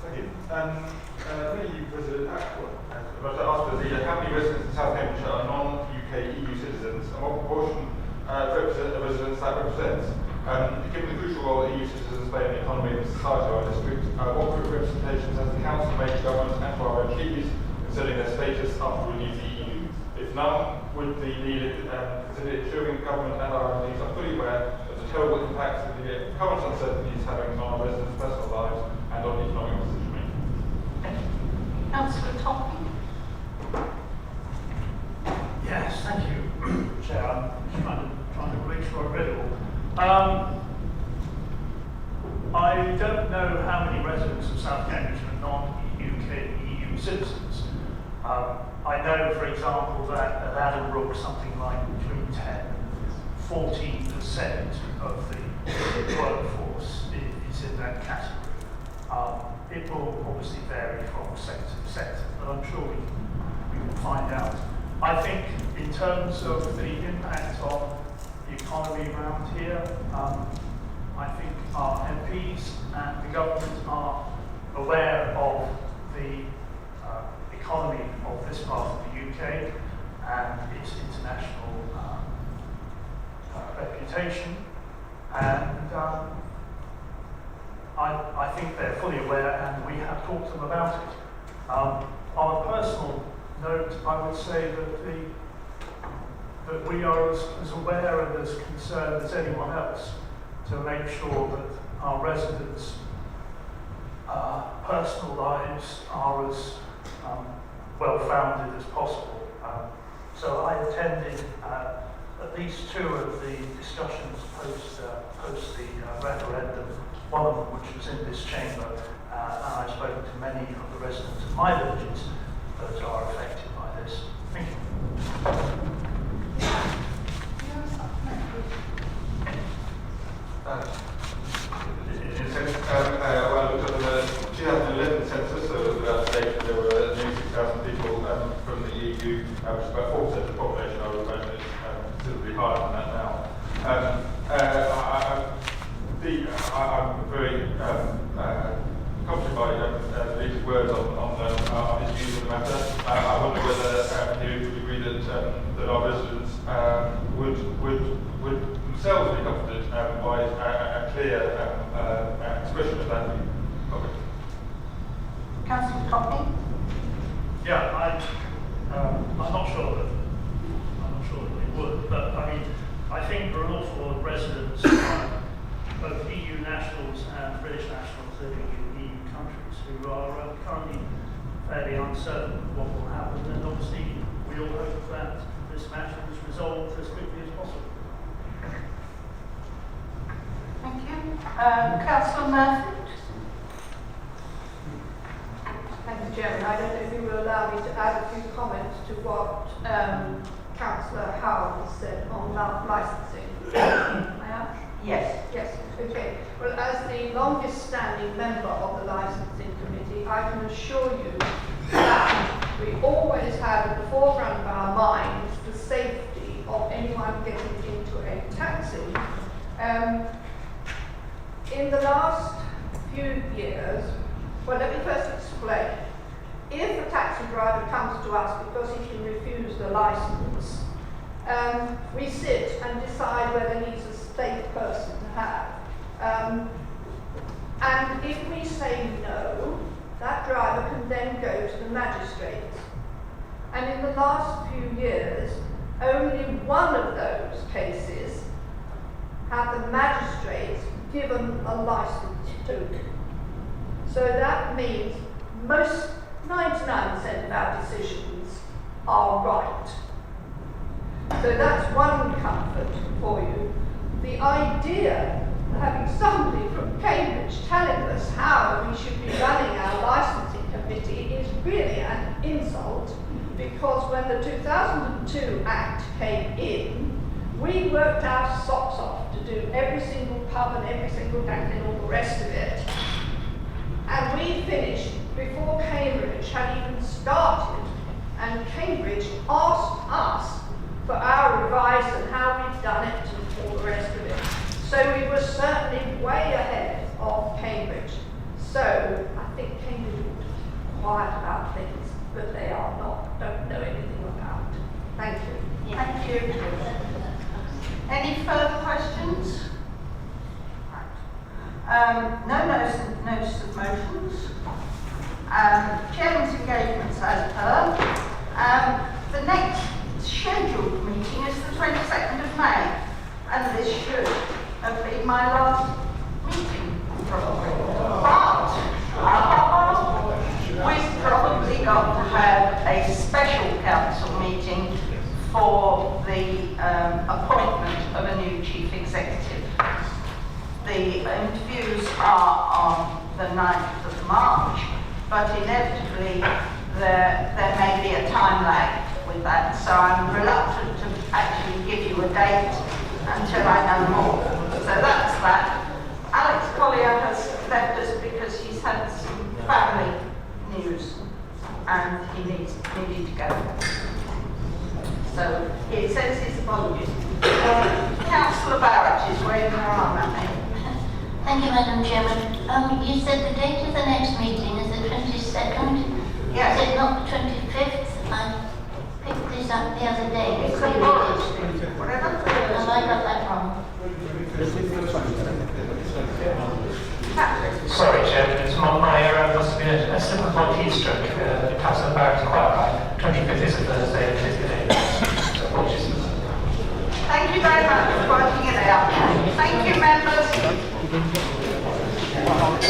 Thank you. Thank you, President Ashworth. I'd like to ask how many residents in South Cambridgeshire are non-UK EU citizens, and what proportion represent the residents that represents? Given the crucial role that EU citizens play in the economy and society of our district, what group representations has the Council made to government and to our MPs concerning their status after we leave the EU? If none, would the leader consider ensuring government and our MPs are fully aware of the terrible impacts that the current uncertainty is having on our residents' personal lives and on economic decision making? Councillor Topping. Yes, thank you, Chair. I'm just trying to make sure I read it all. I don't know how many residents of South Cambridge are non-UK EU citizens. I know, for example, that at Addenbrooke something like between 10 and 14% of the workforce is in that category. It will obviously vary from sector to sector, but I'm sure we can find out. I think in terms of the impact on the economy around here, I think our MPs and the government are aware of the economy of this part of the UK and its international reputation, and I think they're fully aware, and we have talked to them about it. On a personal note, I would say that we are as aware and as concerned as anyone else to make sure that our residents' personal lives are as well-founded as possible. So I attended at least two of the discussions post the referendum, one of them which was in this chamber, and I've spoken to many of the residents of my villages that are affected by this. Thank you. In a sense, when I looked at the 2011 census, so about date, there were nearly 6,000 people from the EU, which is about 4% of the population. I would imagine it's considerably higher than that now. I'm very comforted by the leader's words on his views on the matter. I wonder whether he would agree that our residents would themselves be comforted by a clear expression of that view. Councillor Topping. Yeah, I'm not sure that we would, but I mean, I think there are an awful lot of residents, both EU nationals and British nationals living in EU countries, who are currently fairly uncertain of what will happen, and obviously we all hope that this matter is resolved as quickly as possible. Thank you. Councillor Murphy. Thank you, Chairman. I don't know if you will allow me to add a few comments to what Councillor Howard has said on licensing. May I? Yes. Yes, okay. Well, as the longest standing member of the licensing committee, I can assure you that we always have at the forefront of our minds the safety of anyone getting into a taxi. In the last few years, well, let me first explain. If a taxi driver comes to us because he can refuse the license, we sit and decide whether he's a safe person to have. And if we say no, that driver can then go to the magistrates. And in the last few years, only one of those cases had the magistrates given a license to. So that means most 99% of our decisions are right. So that's one comfort for you. The idea of having somebody from Cambridge telling us how we should be running our licensing committee is really an insult, because when the 2002 Act came in, we worked our socks off to do every single pub and every single bank and all the rest of it. And we finished before Cambridge had even started, and Cambridge asked us for our advice on how we've done it and all the rest of it. So we were certainly way ahead of Cambridge. So I think Cambridge ought to be quiet about things that they are not, don't know anything about. Thank you. Thank you. Any further questions? No notice of motions. Chairman's engagements as per. The next scheduled meeting is the 22nd of May, and this should have been my last meeting, probably. But we've probably got to have a special council meeting for the appointment of a new chief executive. The interviews are on the 9th of March, but inevitably there may be a time lag with that, so I'm reluctant to actually give you a date until I know more. So that's that. Alex Collier has left us because he's had some family news and he needed to go. So he says his apologies. Councillor Barrett is waving her arm at me. Thank you, Madam Chairman. You said the date of the next meeting is the 22nd? Yes. Is it not the 25th? I picked this up the other day. It's a whatever. Have I got that wrong? Sorry, Chairman, it's not my error. It must have been a simple keystroke. Councillor Barrett's quite right. 25th is a Thursday,